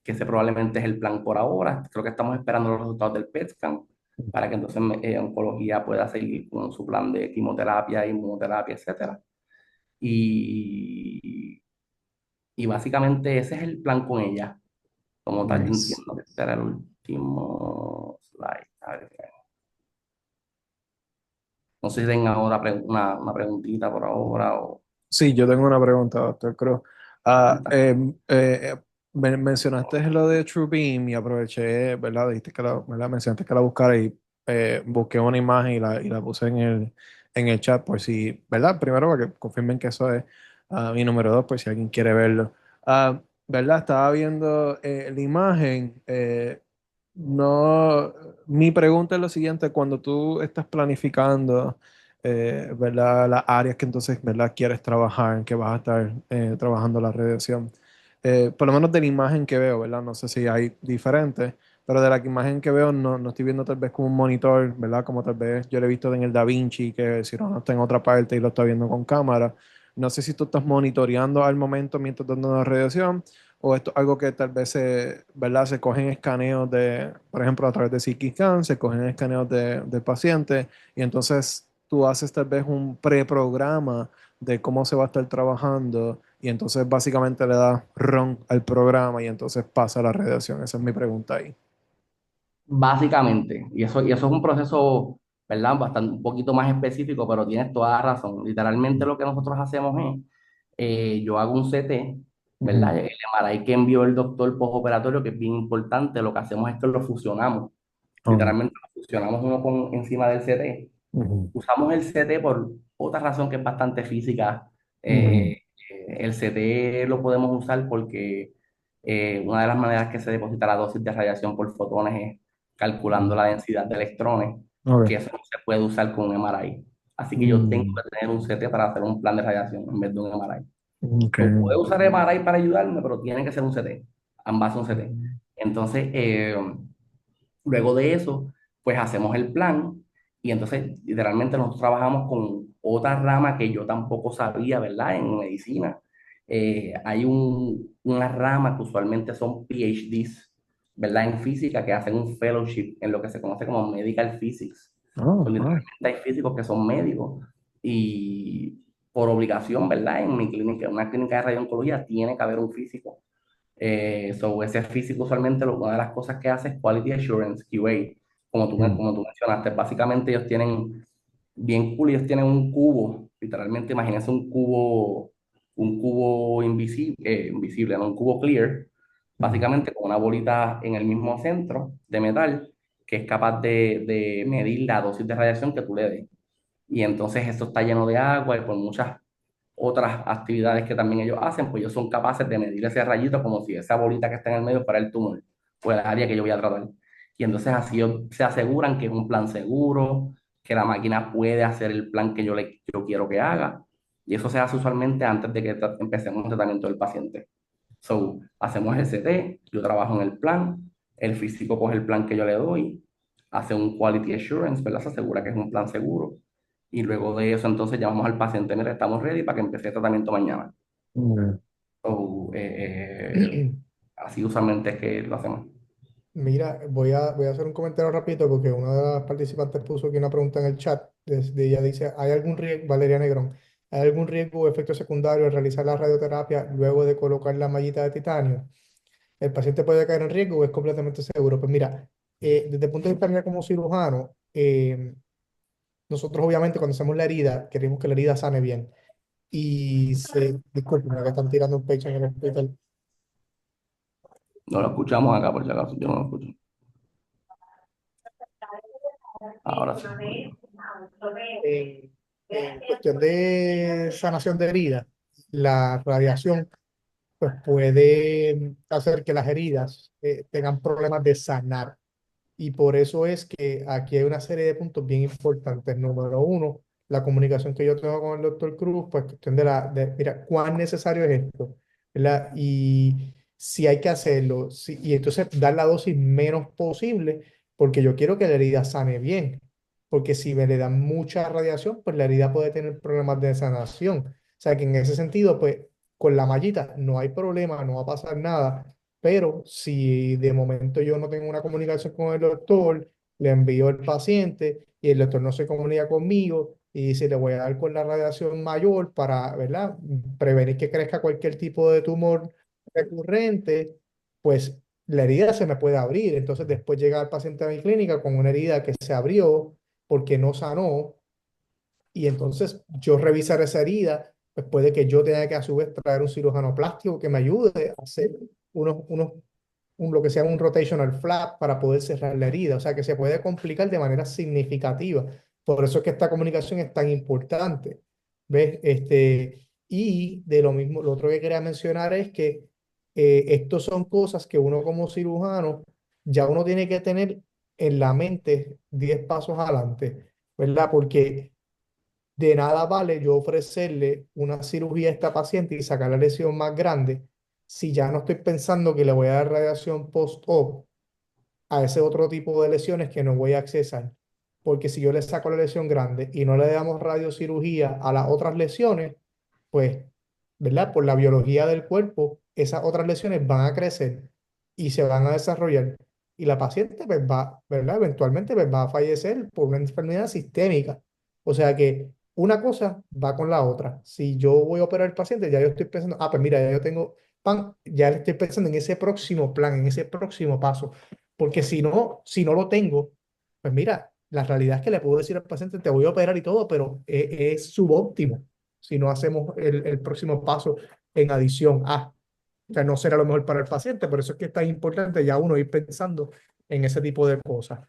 que ese probablemente es el plan por ahora. Creo que estamos esperando los resultados del PET scan para que entonces oncología pueda seguir con su plan de quimioterapia, inmunoterapia, etcétera. Y, y básicamente ese es el plan con ella. Como tal, yo Nice. entiendo que este era el último slide. A ver, no sé si tengan ahora una preguntita por ahora o Sí, yo tengo una pregunta, doctor Cruz. Ah, cuenta. Mencionaste lo de TrueBeam y aproveché, ¿verdad? Dijiste que ¿verdad? Mencionaste que la buscara y busqué una imagen y la puse en el chat por si, ¿verdad? Primero para que confirmen que eso es mi número dos, por si alguien quiere verlo. ¿Verdad? Estaba viendo la imagen. No, mi pregunta es lo siguiente, cuando tú estás planificando, ¿verdad? Las áreas que entonces, ¿verdad? Quieres trabajar, en que vas a estar trabajando la radiación por lo menos de la imagen que veo, ¿verdad? No sé si hay diferentes, pero de la imagen que veo no estoy viendo tal vez como un monitor, ¿verdad? Como tal vez yo lo he visto en el DaVinci, que si no está en otra parte y lo está viendo con cámara. No sé si tú estás monitoreando al momento mientras dando una radiación o esto es algo que tal vez se, ¿verdad? Se cogen escaneos de, por ejemplo, a través de CT scan, se cogen escaneos del paciente y entonces tú haces tal vez un preprograma de cómo se va a estar trabajando y entonces básicamente le da run al programa y entonces pasa la radiación. Esa es mi pregunta ahí. Básicamente, y eso es un proceso, ¿verdad? Bastante, un poquito más específico, pero tienes toda la razón. Literalmente lo que nosotros hacemos es, yo hago un CT, Ujú. ¿verdad? El MRI que envió el doctor postoperatorio, que es bien importante, lo que hacemos es que lo fusionamos. Ah, Literalmente lo fusionamos uno con, encima del CT. ujú, Usamos el CT por otra razón que es bastante física. ujú, El CT lo podemos usar porque una de las maneras que se deposita la dosis de radiación por fotones es calculando ujú. la densidad de electrones, Ok. que eso no se puede usar con un MRI. Así que yo tengo Mm, que tener un CT para hacer un plan de radiación en vez de un MRI. ok. So, puedo usar MRI para ayudarme, pero tiene que ser un CT, ambas un CT. Entonces, luego de eso, pues hacemos el plan y entonces literalmente nosotros trabajamos con otra rama que yo tampoco sabía, ¿verdad? En medicina. Hay una rama que usualmente son PhDs, ¿verdad? En física que hacen un fellowship en lo que se conoce como medical physics. Oh, So, wow. literalmente hay físicos que son médicos y por obligación, ¿verdad? En mi clínica, en una clínica de radiooncología, tiene que haber un físico. Ese físico usualmente una de las cosas que hace es Quality Assurance, QA, Mm, como tú mencionaste. Básicamente ellos tienen, bien cool, ellos tienen un cubo, literalmente imagínense un cubo invisible, no un cubo clear, mm, básicamente con una bolita en el mismo centro de metal que es capaz de medir la dosis de radiación que tú le des. Y entonces esto está lleno de agua y por muchas otras actividades que también ellos hacen, pues ellos son capaces de medir ese rayito como si esa bolita que está en el medio fuera el tumor o el área que yo voy a tratar. Y entonces así ellos se aseguran que es un plan seguro, que la máquina puede hacer el plan que yo quiero que haga. Y eso se hace usualmente antes de que empecemos el tratamiento del paciente. So, hacemos el CT, yo trabajo en el plan, el físico coge el plan que yo le doy, hace un quality assurance, ¿verdad? Se asegura que es un plan seguro. Y luego de eso, entonces llamamos al paciente, mira, estamos ready para que empiece el tratamiento mañana. mm. So, así usualmente es que lo hacemos. Mira, voy a hacer un comentario rapidito porque una de las participantes puso aquí una pregunta en el chat. Desde ella dice, ¿hay algún riesgo, Valeria Negrón, ¿hay algún riesgo o efecto secundario al realizar la radioterapia luego de colocar la mallita de titanio? ¿El paciente puede caer en riesgo o es completamente seguro? Pues mira, desde el punto de vista mío como cirujano, nosotros obviamente cuando hacemos la herida, queremos que la herida sane bien. Disculpen, que están tirando un pecho en el hospital. No lo escuchamos acá, por si acaso, yo no lo escucho. Ahora sí. En cuestión de sanación de heridas, la radiación pues puede hacer que las heridas tengan problemas de sanar. Y por eso es que aquí hay una serie de puntos bien importantes. Número uno, la comunicación que yo tengo con el doctor Cruz, pues cuestión mira, cuán necesario es esto, ¿verdad? Y si hay que hacerlo, y entonces dar la dosis menos posible, porque yo quiero que la herida sane bien, porque si me le dan mucha radiación, pues la herida puede tener problemas de sanación. O sea que en ese sentido, pues con la mallita no hay problema, no va a pasar nada, pero si de momento yo no tengo una comunicación con el doctor, le envío al paciente y el doctor no se comunica conmigo y dice, le voy a dar con la radiación mayor para, ¿verdad? Prevenir que crezca cualquier tipo de tumor recurrente, pues la herida se me puede abrir. Entonces después llega el paciente a mi clínica con una herida que se abrió porque no sanó y entonces yo revisar esa herida, pues puede que yo tenga que a su vez traer un cirujano plástico que me ayude a hacer lo que sea un rotational flap para poder cerrar la herida. O sea, que se puede complicar de manera significativa. Por eso es que esta comunicación es tan importante. ¿Ves? Y de lo mismo, lo otro que quería mencionar es que estos son cosas que uno como cirujano ya uno tiene que tener en la mente 10 pasos adelante, ¿verdad? Porque de nada vale yo ofrecerle una cirugía a esta paciente y sacar la lesión más grande si ya no estoy pensando que le voy a dar radiación post-op a ese otro tipo de lesiones que no voy a accesar. Porque si yo le saco la lesión grande y no le damos radiocirugía a las otras lesiones, pues, ¿verdad? Por la biología del cuerpo, esas otras lesiones van a crecer y se van a desarrollar. Y la paciente, pues, va, ¿verdad? Eventualmente, pues, va a fallecer por una enfermedad sistémica. O sea que una cosa va con la otra. Si yo voy a operar al paciente, ya yo estoy pensando, pues mira, ya yo tengo pan, ya le estoy pensando en ese próximo plan, en ese próximo paso. Porque si no lo tengo, pues mira, la realidad es que le puedo decir al paciente, te voy a operar y todo, pero es subóptimo si no hacemos el próximo paso en adición a. O sea, no será lo mejor para el paciente, por eso es que es tan importante ya uno ir pensando en ese tipo de cosas.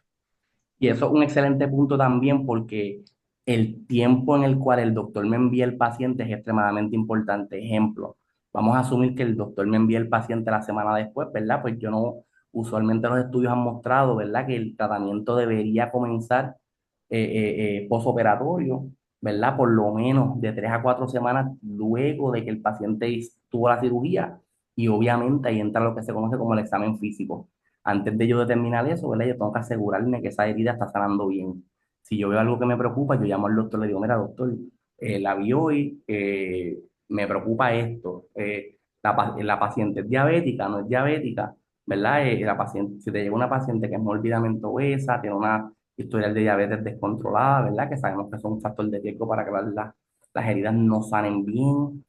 Y eso es un excelente punto también porque el tiempo en el cual el doctor me envía el paciente es extremadamente importante. Ejemplo, vamos a asumir que el doctor me envía el paciente la semana después, ¿verdad? Pues yo no, usualmente los estudios han mostrado, ¿verdad? Que el tratamiento debería comenzar posoperatorio, ¿verdad? Por lo menos de 3 a 4 semanas luego de que el paciente tuvo la cirugía y obviamente ahí entra lo que se conoce como el examen físico. Antes de yo determinar eso, ¿verdad? Yo tengo que asegurarme que esa herida está sanando bien. Si yo veo algo que me preocupa, yo llamo al doctor y le digo, mira, doctor, la vi hoy, me preocupa esto. La paciente es diabética, no es diabética, ¿verdad? La paciente, si te llega una paciente que es mórbidamente obesa, tiene una historial de diabetes descontrolada, ¿verdad? Que sabemos que son un factor de riesgo para que las heridas no sanen bien.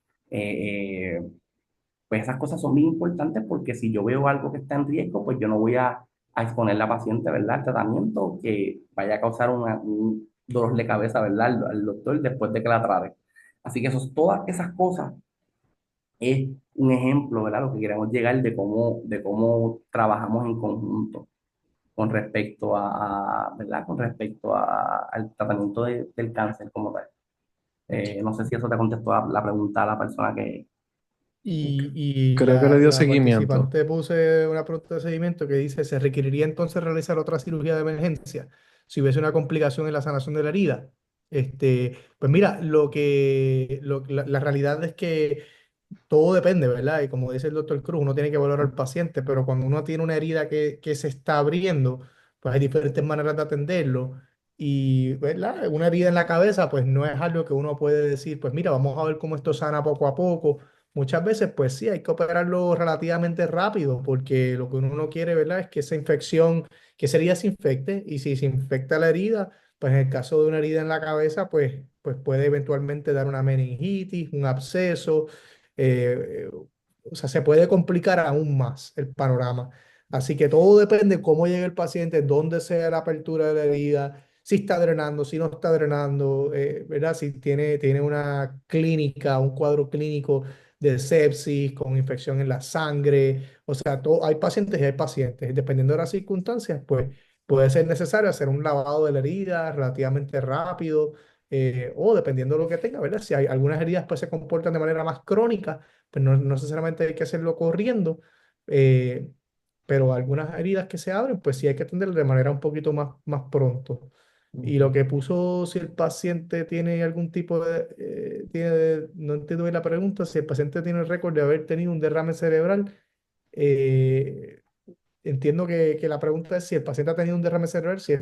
Pues esas cosas son bien importantes porque si yo veo algo que está en riesgo, pues yo no voy a exponer a la paciente, ¿verdad? Al tratamiento que vaya a causar un dolor de cabeza, ¿verdad? Al doctor después de que la trate. Así que todas esas cosas es un ejemplo, ¿verdad? Lo que queremos llegar de cómo trabajamos en conjunto con respecto ¿verdad? Con respecto al tratamiento del cáncer como tal. No sé si eso te contestó la pregunta a la persona Y Creo que le dio la seguimiento. participante puse una pregunta de seguimiento que dice, ¿se requeriría entonces realizar otra cirugía de emergencia si hubiese una complicación en la sanación de la herida? Pues mira, la realidad es que todo depende, ¿verdad? Y como dice el doctor Cruz, uno tiene que valorar al paciente, pero cuando uno tiene una herida que se está abriendo, pues hay diferentes maneras de atenderlo. Y, ¿verdad? Una herida en la cabeza, pues no es algo que uno puede decir, pues mira, vamos a ver cómo esto sana poco a poco. Muchas veces, pues sí, hay que operarlo relativamente rápido, porque lo que uno no quiere, ¿verdad? Es que esa infección, que esa herida se infecte, y si se infecta la herida, pues en el caso de una herida en la cabeza, pues puede eventualmente dar una meningitis, un absceso, o sea, se puede complicar aún más el panorama. Así que todo depende de cómo llegue el paciente, dónde sea la apertura de la herida, si está drenando, si no está drenando, ¿verdad? Si tiene una clínica, un cuadro clínico de sepsis con infección en la sangre. O sea, hay pacientes y hay pacientes. Dependiendo de las circunstancias, pues puede ser necesario hacer un lavado de la herida relativamente rápido, o dependiendo de lo que tenga, ¿verdad? Si hay algunas heridas pues se comportan de manera más crónica, pues no necesariamente hay que hacerlo corriendo, eh, pero algunas heridas que se abren, pues sí hay que atenderlas de manera un poquito más pronto. Y lo Ujú. que puso, si el paciente tiene algún tipo no entiendo bien la pregunta, si el paciente tiene el récord de haber tenido un derrame cerebral, eh, entiendo que la pregunta es si el paciente ha tenido un derrame cerebral, si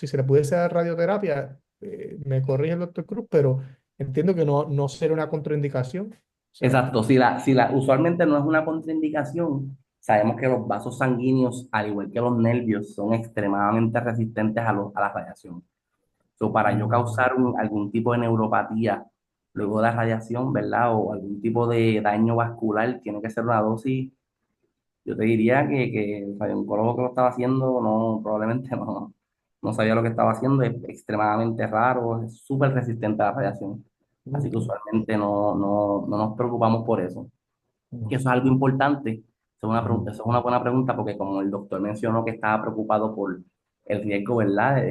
se le pudiese dar radioterapia, me corrige el doctor Cruz, pero entiendo que no será una contraindicación. O sea, Exacto, usualmente no es una contraindicación, sabemos que los vasos sanguíneos, al igual que los nervios, son extremadamente resistentes a la radiación. So, para yo mm, causar algún tipo de neuropatía luego de la radiación, ¿verdad? O algún tipo de daño vascular, tiene que ser una dosis. Yo te diría que el radiooncólogo que lo estaba haciendo no, probablemente no sabía lo que estaba haciendo, es extremadamente raro, es súper resistente a la radiación. Así que Ok. usualmente no nos preocupamos por eso. Que eso es Ujú. algo importante. Eso es una buena pregunta porque como el doctor mencionó que estaba preocupado por el riesgo, ¿verdad?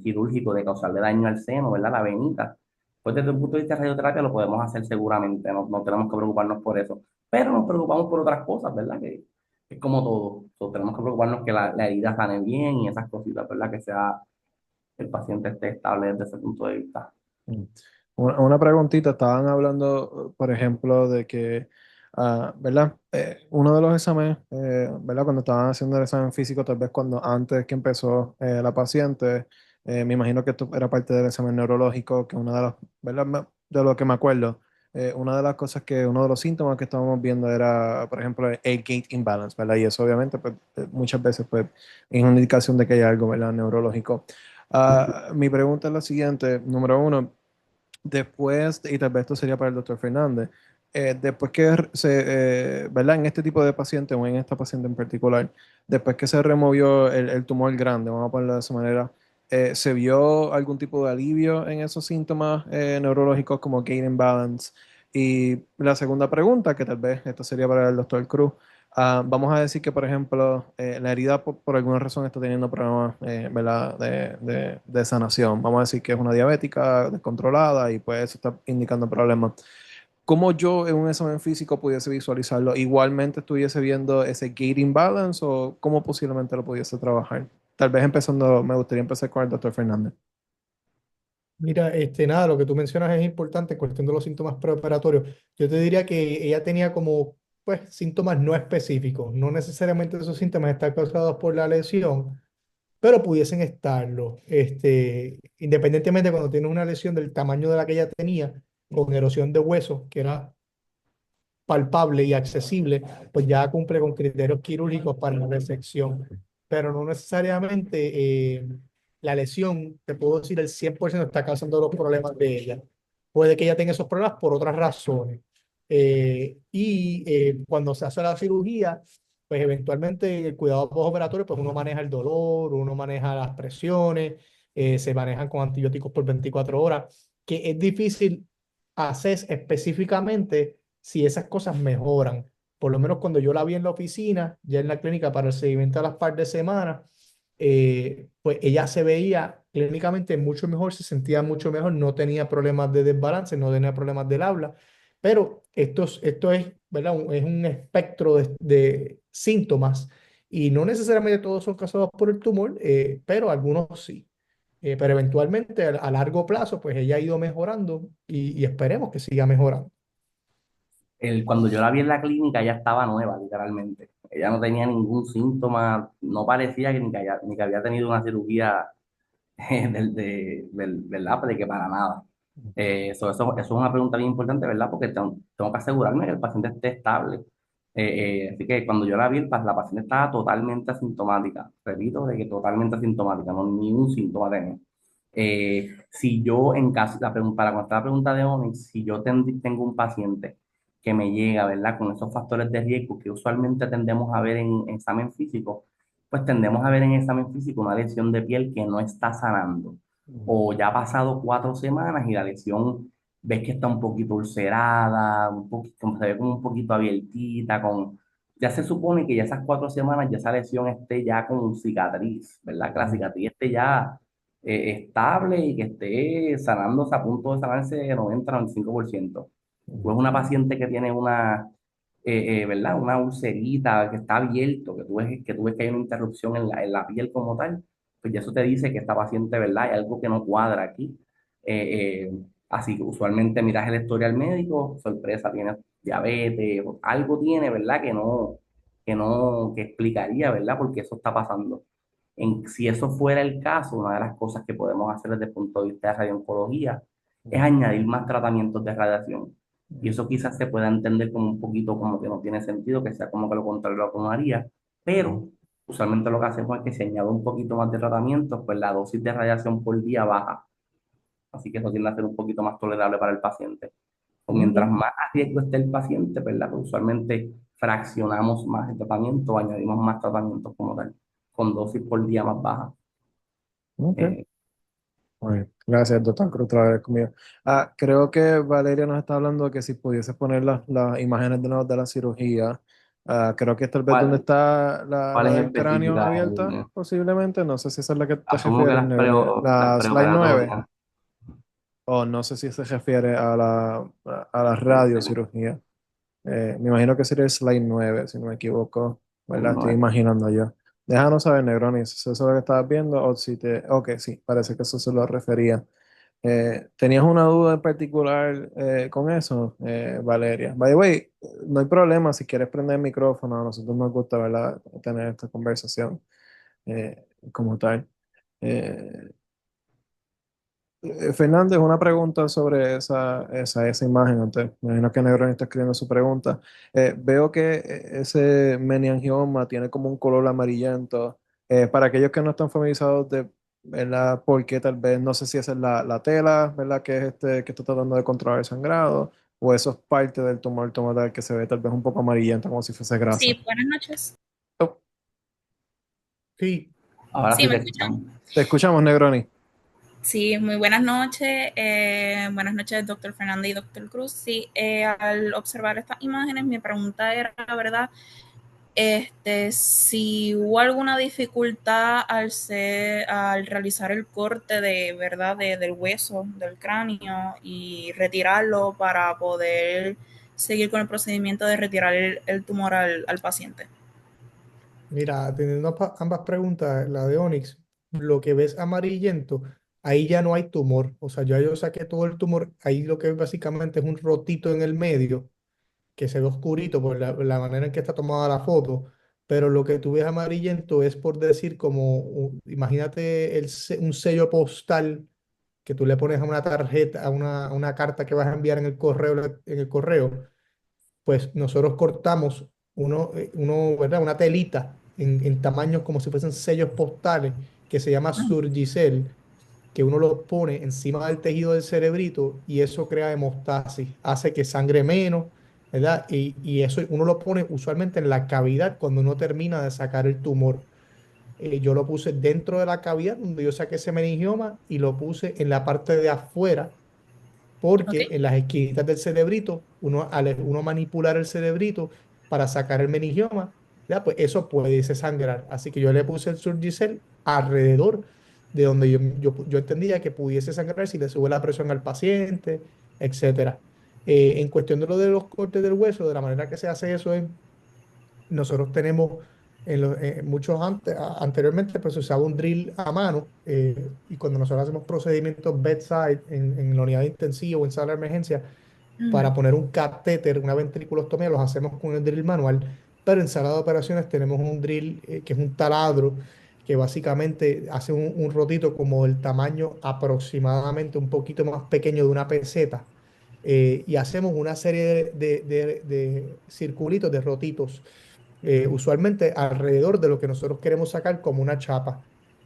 Quirúrgico de causarle daño al seno, ¿verdad? La venita. Pues desde el punto de vista de radioterapia lo podemos hacer seguramente, no tenemos que preocuparnos por eso. Pero nos preocupamos por otras cosas, ¿verdad? Que es como todo. So, tenemos que preocuparnos que la herida sane bien y esas cositas, ¿verdad? Que sea el paciente esté estable desde ese punto de vista. Mm. Una preguntita, estaban hablando, por ejemplo, de que, ¿verdad? Uno de los exámenes, ¿verdad? Cuando estaban haciendo el examen físico, tal vez cuando antes que empezó la paciente, me imagino que esto era parte del examen neurológico, que una de las, ¿verdad? De lo que me acuerdo, una de las cosas que, uno de los síntomas que estábamos viendo era, por ejemplo, el gait imbalance, ¿verdad? Y eso obviamente, pues, muchas veces, pues, es una indicación de que hay algo, ¿verdad? Neurológico. Mi pregunta es la siguiente, número uno. Después, y tal vez esto sería para el doctor Fernández, después que ¿verdad? En este tipo de paciente o en esta paciente en particular, después que se removió el tumor grande, vamos a ponerlo de esa manera, ¿se vio algún tipo de alivio en esos síntomas neurológicos como gait imbalance? Y la segunda pregunta, que tal vez esto sería para el doctor Cruz, vamos a decir que, por ejemplo, la herida por alguna razón está teniendo problemas, ¿verdad? De sanación. Vamos a decir que es una diabética descontrolada y pues eso está indicando problemas. ¿Cómo yo en un examen físico pudiese visualizarlo? ¿Igualmente estuviese viendo ese gait imbalance o cómo posiblemente lo pudiese trabajar? Tal vez empezando, me gustaría empezar con el doctor Fernández. Mira, nada, lo que tú mencionas es importante en cuestión de los síntomas preoperatorios. Yo te diría que ella tenía como, pues, síntomas no específicos. No necesariamente esos síntomas están causados por la lesión, pero pudiesen estarlo. Independientemente cuando tienes una lesión del tamaño de la que ella tenía, con erosión de huesos, que era palpable y accesible, pues ya cumple con criterios quirúrgicos para la resección. Pero no necesariamente la lesión, te puedo decir, el 100% está causando los problemas de ella. Puede que ella tenga esos problemas por otras razones. Cuando se hace la cirugía, pues eventualmente el cuidado postoperatorio, pues uno maneja el dolor, uno maneja las presiones, se manejan con antibióticos por 24 horas, que es difícil hacer específicamente si esas cosas mejoran. Por lo menos cuando yo la vi en la oficina, ya en la clínica para el seguimiento a las par de semanas, pues ella se veía clínicamente mucho mejor, se sentía mucho mejor, no tenía problemas de desbalance, no tenía problemas del habla, pero esto es, ¿verdad? Es un espectro de síntomas y no necesariamente todos son causados por el tumor, pero algunos sí. Pero eventualmente a largo plazo, pues ella ha ido mejorando y esperemos que siga mejorando. Cuando yo la vi en la clínica, ella estaba nueva, literalmente. Ella no tenía ningún síntoma, no parecía ni que había tenido una cirugía ¿verdad? De que para nada. Eso es una pregunta bien importante, ¿verdad? Porque tengo que asegurarme que el paciente esté estable. Así que cuando yo la vi, la paciente estaba totalmente asintomática. Repito, de que totalmente asintomática, no ni un síntoma tenía. Si yo, en caso, para contestar la pregunta de Onyx, si yo tengo un paciente que me llega, ¿verdad? Con esos factores de riesgo que usualmente tendemos a ver en examen físico, pues tendemos a ver en examen físico una lesión de piel que no está sanando. O ya ha pasado 4 semanas y la lesión ves que está un poquito ulcerada, un poquito, se ve como un poquito abiertita, ya se supone que ya esas 4 semanas ya esa lesión esté ya con cicatriz, ¿verdad? Que la cicatriz esté ya estable y que esté sanándose a punto de sanarse de 90-95%. Pues una paciente que tiene ¿verdad? Una ulcerita que está abierto, que tú ves que hay una interrupción en la piel como tal, pues ya eso te dice que esta paciente, ¿verdad? Hay algo que no cuadra aquí. Así que usualmente miras el historial médico, sorpresa, tiene diabetes, o algo tiene, ¿verdad? Que explicaría, ¿verdad? Porque eso está pasando. Si eso fuera el caso, una de las cosas que podemos hacer desde el punto de vista de radiooncología es añadir más tratamientos de radiación. Y eso quizás se pueda entender como un poquito como que no tiene sentido, que sea como que lo contrario a lo que uno haría, pero usualmente lo que hacemos es que si añade un poquito más de tratamiento, pues la dosis de radiación por día baja. Así que eso tiende a ser un poquito más tolerable para el paciente. O mientras Ujú. más a riesgo esté el paciente, ¿verdad? Pues usualmente fraccionamos más el tratamiento, o añadimos más tratamientos como tal, con dosis por día más baja. Ok. Eh, Muy bien. Gracias, doctor Cruz, otra vez conmigo. Creo que Valeria nos está hablando de que si pudiese poner las imágenes de nuevo de la cirugía, Creo que es tal vez donde ¿Cuál- está la ¿Cuáles del cráneo específicas? abierta, posiblemente. No sé si esa es la que te Asumo que refieres, Negroni. las La slide 9. preoperatorias. O no sé si se refiere a la radiocirugía. Me imagino que sería el slide 9 si no me equivoco. ¿Verdad? Estoy No, imaginando yo. Déjanos saber, Negroni, si es eso lo que estabas viendo o si te... Ok, sí, parece que eso se lo refería. ¿Tenías una duda en particular con eso, Valeria? By the way, no hay problema si quieres prender el micrófono. A nosotros nos gusta, ¿verdad?, tener esta conversación como tal. Eh, Fernández, una pregunta sobre esa imagen. Antes, me imagino que Negroni está escribiendo su pregunta. Veo que ese meningioma tiene como un color amarillento. Para aquellos que no están familiarizados de, ¿verdad? Porque tal vez no sé si esa es la tela, ¿verdad? Que es que está tratando de controlar el sangrado, o eso es parte del tumor tumoral que se ve tal vez un poco amarillento, como si fuese grasa. Sí, buenas noches. Oh, Sí, ahora Sí, sí ¿me te escuchan? escuchamos. te escuchamos, Negroni. Sí, muy buenas noches, doctor Fernández y doctor Cruz. Sí, al observar estas imágenes, mi pregunta era, ¿verdad? Si hubo alguna dificultad al realizar el corte de, ¿verdad? Del hueso, del cráneo y retirarlo para poder seguir con el procedimiento de retirar el tumor al paciente. mira, atendiendo ambas preguntas, la de Onyx, lo que ves amarillento, ahí ya no hay tumor. O sea, ya yo saqué todo el tumor, ahí lo que ves básicamente es un rotito en el medio que se ve oscurito por la manera en que está tomada la foto, pero lo que tú ves amarillento es por decir como, imagínate un sello postal que tú le pones a una tarjeta, a una carta que vas a enviar en el correo, pues nosotros cortamos ¿verdad? Una telita en tamaños como si fuesen sellos postales que se llama Surgicel, que uno lo pone encima del tejido del cerebrito y eso crea hemostasis, hace que sangre menos, ¿verdad? Y eso uno lo pone usualmente en la cavidad cuando uno termina de sacar el tumor. Yo lo puse dentro de la cavidad donde yo saqué ese meningioma y lo puse en la parte de afuera ¿Ok? porque en las esquinitas del cerebrito, uno manipular el cerebrito para sacar el meningioma, ya, pues eso puede sangrar. Así que yo le puse el Surgicel alrededor de donde yo entendía que pudiese sangrar si le sube la presión al paciente, etcétera. En cuestión de lo de los cortes del hueso, de la manera que se hace eso es nosotros tenemos muchos anteriormente, pues se usaba un drill a mano y cuando nosotros hacemos procedimientos bedside en la unidad de intensivo o en sala de emergencia, Ujú. para poner un catéter, una ventriculostomía, los hacemos con el drill manual, pero en sala de operaciones tenemos un drill que es un taladro que básicamente hace un rotito como del tamaño aproximadamente un poquito más pequeño de una peseta. Y hacemos una serie de circulitos, de rotitos usualmente alrededor de lo que nosotros queremos sacar como una chapa.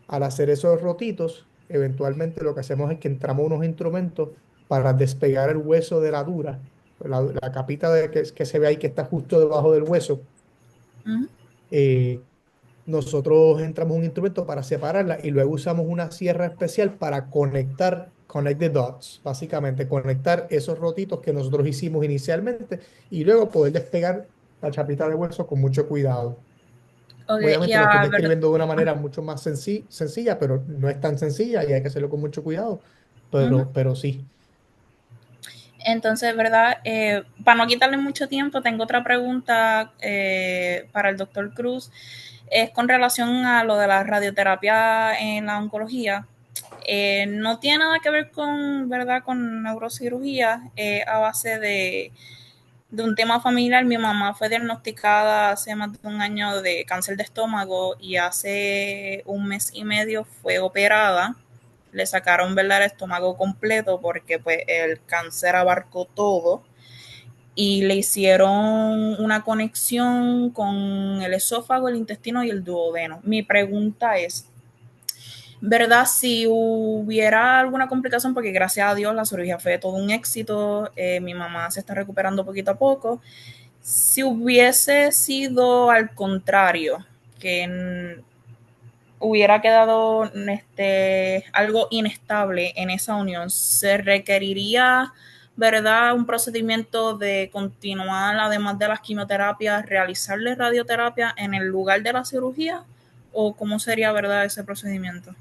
Al hacer esos rotitos, eventualmente lo que hacemos es que entramos unos instrumentos para despegar el hueso de la dura, la capita que se ve ahí que está justo debajo del hueso. Ujú. eh, Nosotros entramos un instrumento para separarla y luego usamos una sierra especial para connect the dots, básicamente conectar esos rotitos que nosotros hicimos inicialmente y luego poder despegar la chapita de hueso con mucho cuidado. Ok, Obviamente lo estoy ya, ¿verdad? describiendo de una manera mucho más sencilla, pero no es tan sencilla y hay que hacerlo con mucho cuidado, Ujú. pero sí. Entonces, ¿verdad? Para no quitarle mucho tiempo, tengo otra pregunta para el doctor Cruz. Es con relación a lo de la radioterapia en la oncología. No tiene nada que ver con, ¿verdad? Con neurocirugía, a base de un tema familiar. Mi mamá fue diagnosticada hace más de un año de cáncer de estómago y hace un mes y medio fue operada. Le sacaron, ¿verdad?, el estómago completo porque pues el cáncer abarcó todo y le hicieron una conexión con el esófago, el intestino y el duodeno. Mi pregunta es, ¿verdad? Si hubiera alguna complicación, porque gracias a Dios la cirugía fue todo un éxito, mi mamá se está recuperando poquito a poco. Si hubiese sido al contrario, que hubiera quedado algo inestable en esa unión, ¿se requeriría ¿verdad? Un procedimiento de continuar, además de las quimioterapias, realizarle radioterapia en el lugar de la cirugía, o cómo sería, ¿verdad?, ese procedimiento.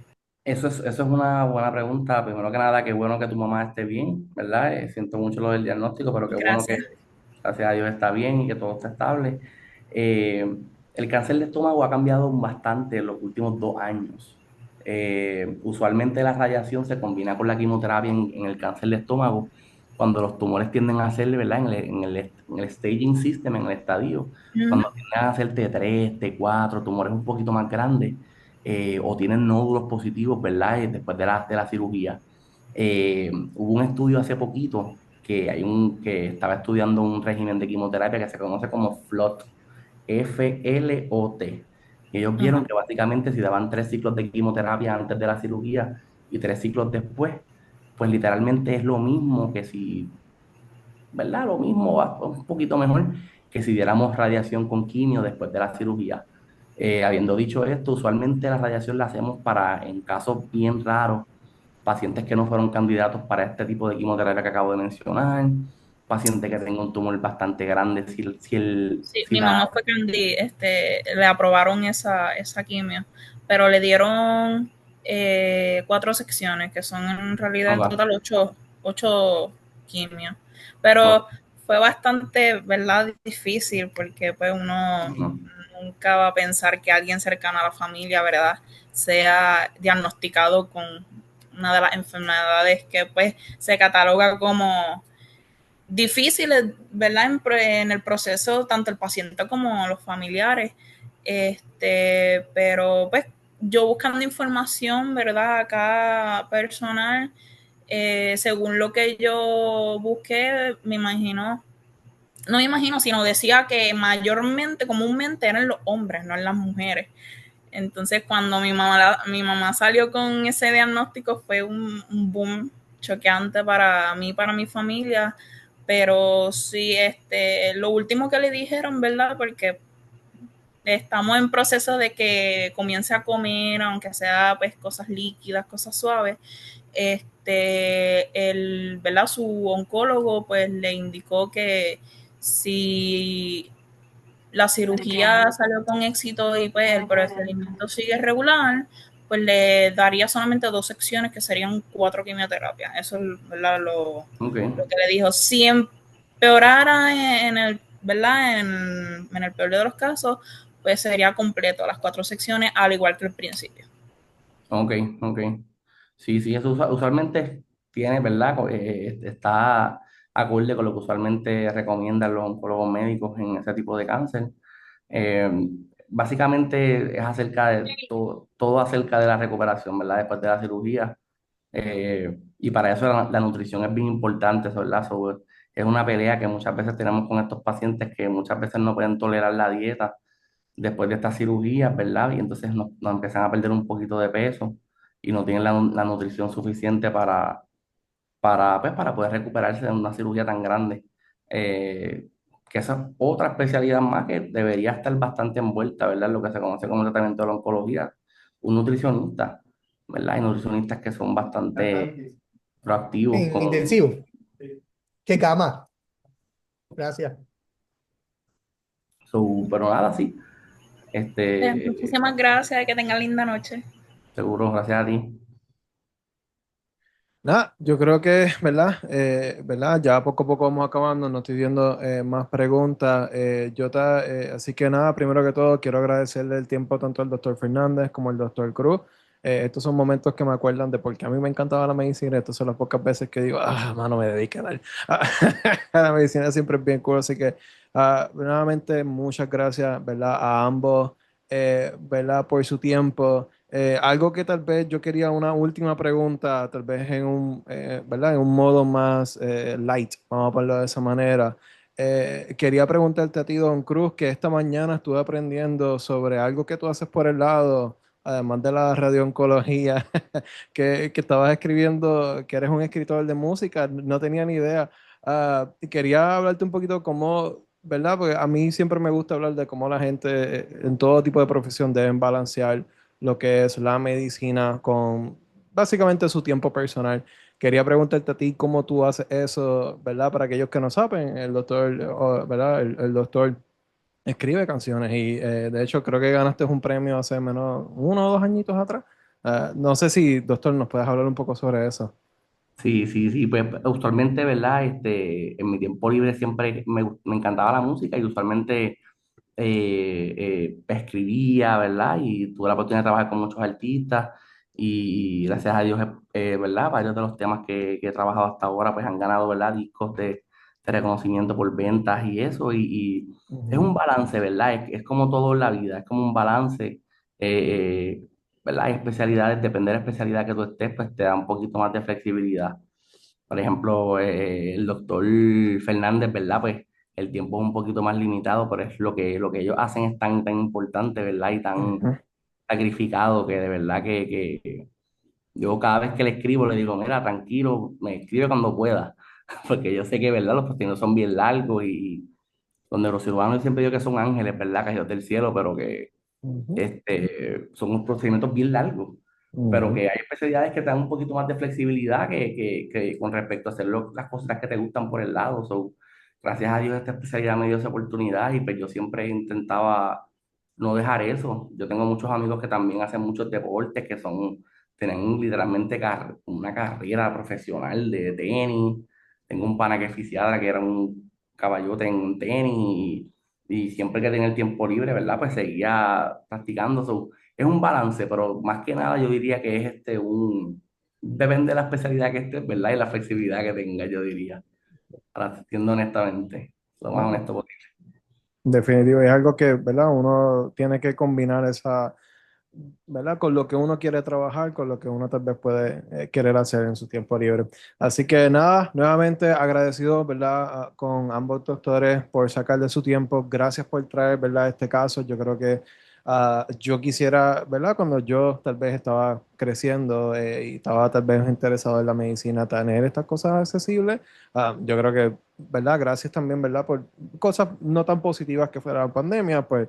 Eso es una buena pregunta. Primero que nada, qué bueno que tu mamá esté bien, ¿verdad? Siento mucho lo del diagnóstico, pero qué bueno que, Gracias. gracias a Dios, está bien y que todo está estable. Eh, el cáncer de estómago ha cambiado bastante en los últimos 2 años. Usualmente la radiación se combina con la quimioterapia en el cáncer de estómago cuando los tumores tienden a hacer, ¿verdad? En el staging system, en el estadio, Ujú. cuando tienden a hacer T3, T4, tumores un poquito más grandes, o tienen nódulos positivos, ¿verdad? Después de la cirugía. Hubo un estudio hace poquito que estaba estudiando un régimen de quimioterapia que se conoce como FLOT, FLOT. Y ellos vieron Ajá. que básicamente si daban 3 ciclos de quimioterapia antes de la cirugía y 3 ciclos después, pues literalmente es lo mismo que si, ¿verdad? Lo mismo, un poquito mejor que si diéramos radiación con quimio después de la cirugía. Habiendo dicho esto, usualmente la radiación la hacemos en casos bien raros, pacientes que no fueron candidatos para este tipo de quimioterapia que acabo de mencionar, paciente que tenga un tumor bastante grande, Sí, si mi la... mamá fue le aprobaron esa quimio, pero le dieron 4 secciones, que son en realidad en Ok. total ocho quimios. Ok. Pero fue bastante, ¿verdad?, difícil, porque pues uno Ujú. nunca va a pensar que alguien cercano a la familia, ¿verdad?, sea diagnosticado con una de las enfermedades que pues se cataloga como difíciles, ¿verdad? En el proceso, tanto el paciente como los familiares. Pero pues yo buscando información, ¿verdad? Acá personal, según lo que yo busqué, me imagino, no me imagino, sino decía que mayormente, comúnmente eran los hombres, no en las mujeres. Entonces, cuando mi mamá salió con ese diagnóstico, fue un boom choqueante para mí, para mi familia. Pero sí, lo último que le dijeron, ¿verdad? Porque estamos en proceso de que comience a comer, aunque sea pues cosas líquidas, cosas suaves. ¿Verdad? Su oncólogo pues le indicó que si la cirugía salió con éxito y pues el procedimiento sigue regular, pues le daría solamente 2 secciones que serían 4 quimioterapias. Eso es, ¿verdad?, Ok. lo que le dijo. Si empeorara en el, ¿verdad?, en el peor de los casos, pues sería completo las 4 secciones, al igual que el principio. Ok, ok. Sí, sí, eso usualmente tiene, ¿verdad? Está acorde con lo que usualmente recomiendan los oncólogos médicos en ese tipo de cáncer. Eh, Básicamente es acerca de todo acerca de la recuperación, ¿verdad? Después de la cirugía. Y para eso la nutrición es bien importante, ¿verdad? Es una pelea que muchas veces tenemos con estos pacientes que muchas veces no pueden tolerar la dieta después de estas cirugías, ¿verdad? Y entonces nos empiezan a perder un poquito de peso y no tienen la nutrición suficiente pues, para poder recuperarse de una cirugía tan grande. Eh, que esa es otra especialidad más que debería estar bastante envuelta, ¿verdad? Lo que se conoce como tratamiento de la oncología. Un nutricionista, ¿verdad? Hay nutricionistas que son bastante proactivos En intensivo. ¿Qué cama? Gracias. pero nada, sí. Muchísimas gracias y que tengan linda noche. Seguro, gracias a ti. Nada, yo creo que, ¿verdad? ¿Verdad? Ya poco a poco vamos acabando, no estoy viendo más preguntas. Así que nada, primero que todo, quiero agradecerle el tiempo tanto al doctor Fernández como al doctor Cruz. Estos son momentos que me acuerdan de porque a mí me encantaba la medicina. Estas son las pocas veces que digo, mano, me dediqué a dar. La medicina siempre es bien cool. Así que, nuevamente, muchas gracias, ¿verdad? A ambos, ¿verdad? Por su tiempo. Algo que tal vez yo quería una última pregunta, tal vez ¿verdad? En un modo más light, vamos a ponerlo de esa manera. Quería preguntarte a ti, Don Cruz, que esta mañana estuve aprendiendo sobre algo que tú haces por el lado, además de la radiooncología, que estabas escribiendo, que eres un escritor de música, no tenía ni idea. Y quería hablarte un poquito cómo, ¿verdad? Porque a mí siempre me gusta hablar de cómo la gente en todo tipo de profesión deben balancear lo que es la medicina con básicamente su tiempo personal. quería preguntarte a ti cómo tú haces eso, ¿verdad? Para aquellos que no saben, el doctor, ¿verdad? El doctor escribe canciones y de hecho creo que ganaste un premio hace menos 1 o 2 añitos atrás. No sé si, doctor, nos puedes hablar un poco sobre eso. Sí, sí, sí, pues usualmente, ¿verdad? En mi tiempo libre siempre me encantaba la música y usualmente escribía, ¿verdad? Y tuve la oportunidad de trabajar con muchos artistas y gracias a Dios, ¿verdad? Varios de los temas que he trabajado hasta ahora pues han ganado, ¿verdad? Discos de reconocimiento por ventas y eso y es Ujú, un balance, ¿verdad? Es como todo en la vida, es como un balance, ¿verdad? Hay especialidades, depende de la especialidad que tú estés, pues te da un poquito más de flexibilidad. Por ejemplo, el doctor Fernández, ¿verdad? Pues el tiempo es un poquito más limitado, pero es lo que ellos hacen es tan, tan importante, ¿verdad? Y tan ujú, sacrificado que de verdad que yo cada vez que le escribo le digo, mira, tranquilo, me escribe cuando pueda, porque yo sé que, ¿verdad? Los procedimientos son bien largos y los neurocirujanos yo siempre digo que son ángeles, ¿verdad? Caídos del cielo, pero que ujú, son unos procedimientos bien largos, pero ujú, que hay especialidades que te dan un poquito más de flexibilidad que con respecto a hacer las cosas que te gustan por el lado. So, gracias a Dios esta especialidad me dio esa oportunidad y pues yo siempre intentaba no dejar eso. Yo tengo muchos amigos que también hacen muchos deportes, tienen literalmente una carrera profesional de tenis. Tengo un pana que es fisiatra, que era un caballote en tenis y siempre que tenía el tiempo libre, ¿verdad? Pues seguía practicando. So, es un balance, pero más que nada yo diría que es depende de la especialidad que estés, ¿verdad? Y la flexibilidad que tenga, yo diría, para siendo honestamente, lo más claro. honesto posible. Definitivo, es algo que, ¿verdad? Uno tiene que combinar esa, ¿verdad? Con lo que uno quiere trabajar, con lo que uno tal vez puede querer hacer en su tiempo libre. Así que nada, nuevamente agradecido, ¿verdad? Con ambos doctores por sacar de su tiempo. Gracias por traer, ¿verdad? Este caso. Yo creo que yo quisiera, ¿verdad? Cuando yo tal vez estaba creciendo y estaba tal vez interesado en la medicina, tener estas cosas accesibles. Yo creo que, ¿verdad? Gracias también, ¿verdad? Por cosas no tan positivas que fuera la pandemia, pues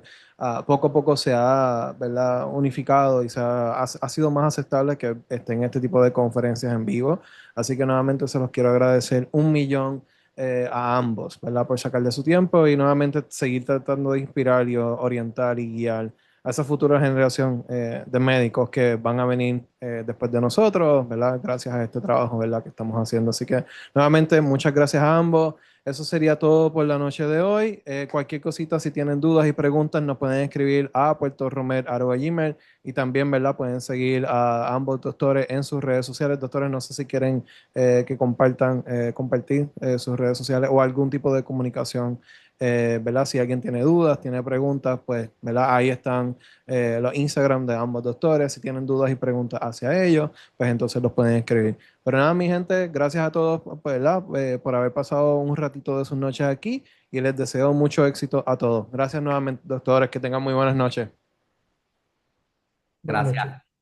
poco a poco se ha, ¿verdad? Unificado y ha sido más aceptable que estén este tipo de conferencias en vivo. Así que nuevamente se los quiero agradecer 1 millón a ambos, ¿verdad? Por sacar de su tiempo y nuevamente seguir tratando de inspirar y orientar y guiar a esa futura generación de médicos que van a venir después de nosotros, ¿verdad? Gracias a este trabajo, ¿verdad? Que estamos haciendo. Así que nuevamente muchas gracias a ambos. Eso sería todo por la noche de hoy. Cualquier cosita, si tienen dudas y preguntas, nos pueden escribir a puertorromer@gmail y también, ¿verdad? Pueden seguir a ambos doctores en sus redes sociales. Doctores, no sé si quieren que compartir sus redes sociales o algún tipo de comunicación, ¿verdad? Si alguien tiene dudas, tiene preguntas, pues, ¿verdad? Ahí están los Instagram de ambos doctores. Si tienen dudas y preguntas hacia ellos, pues entonces los pueden escribir. Pero nada, mi gente, gracias a todos, pues, ¿verdad? Por haber pasado un ratito de sus noches aquí y les deseo mucho éxito a todos. Gracias nuevamente, doctores, que tengan muy buenas noches. Buenas noches. Gracias.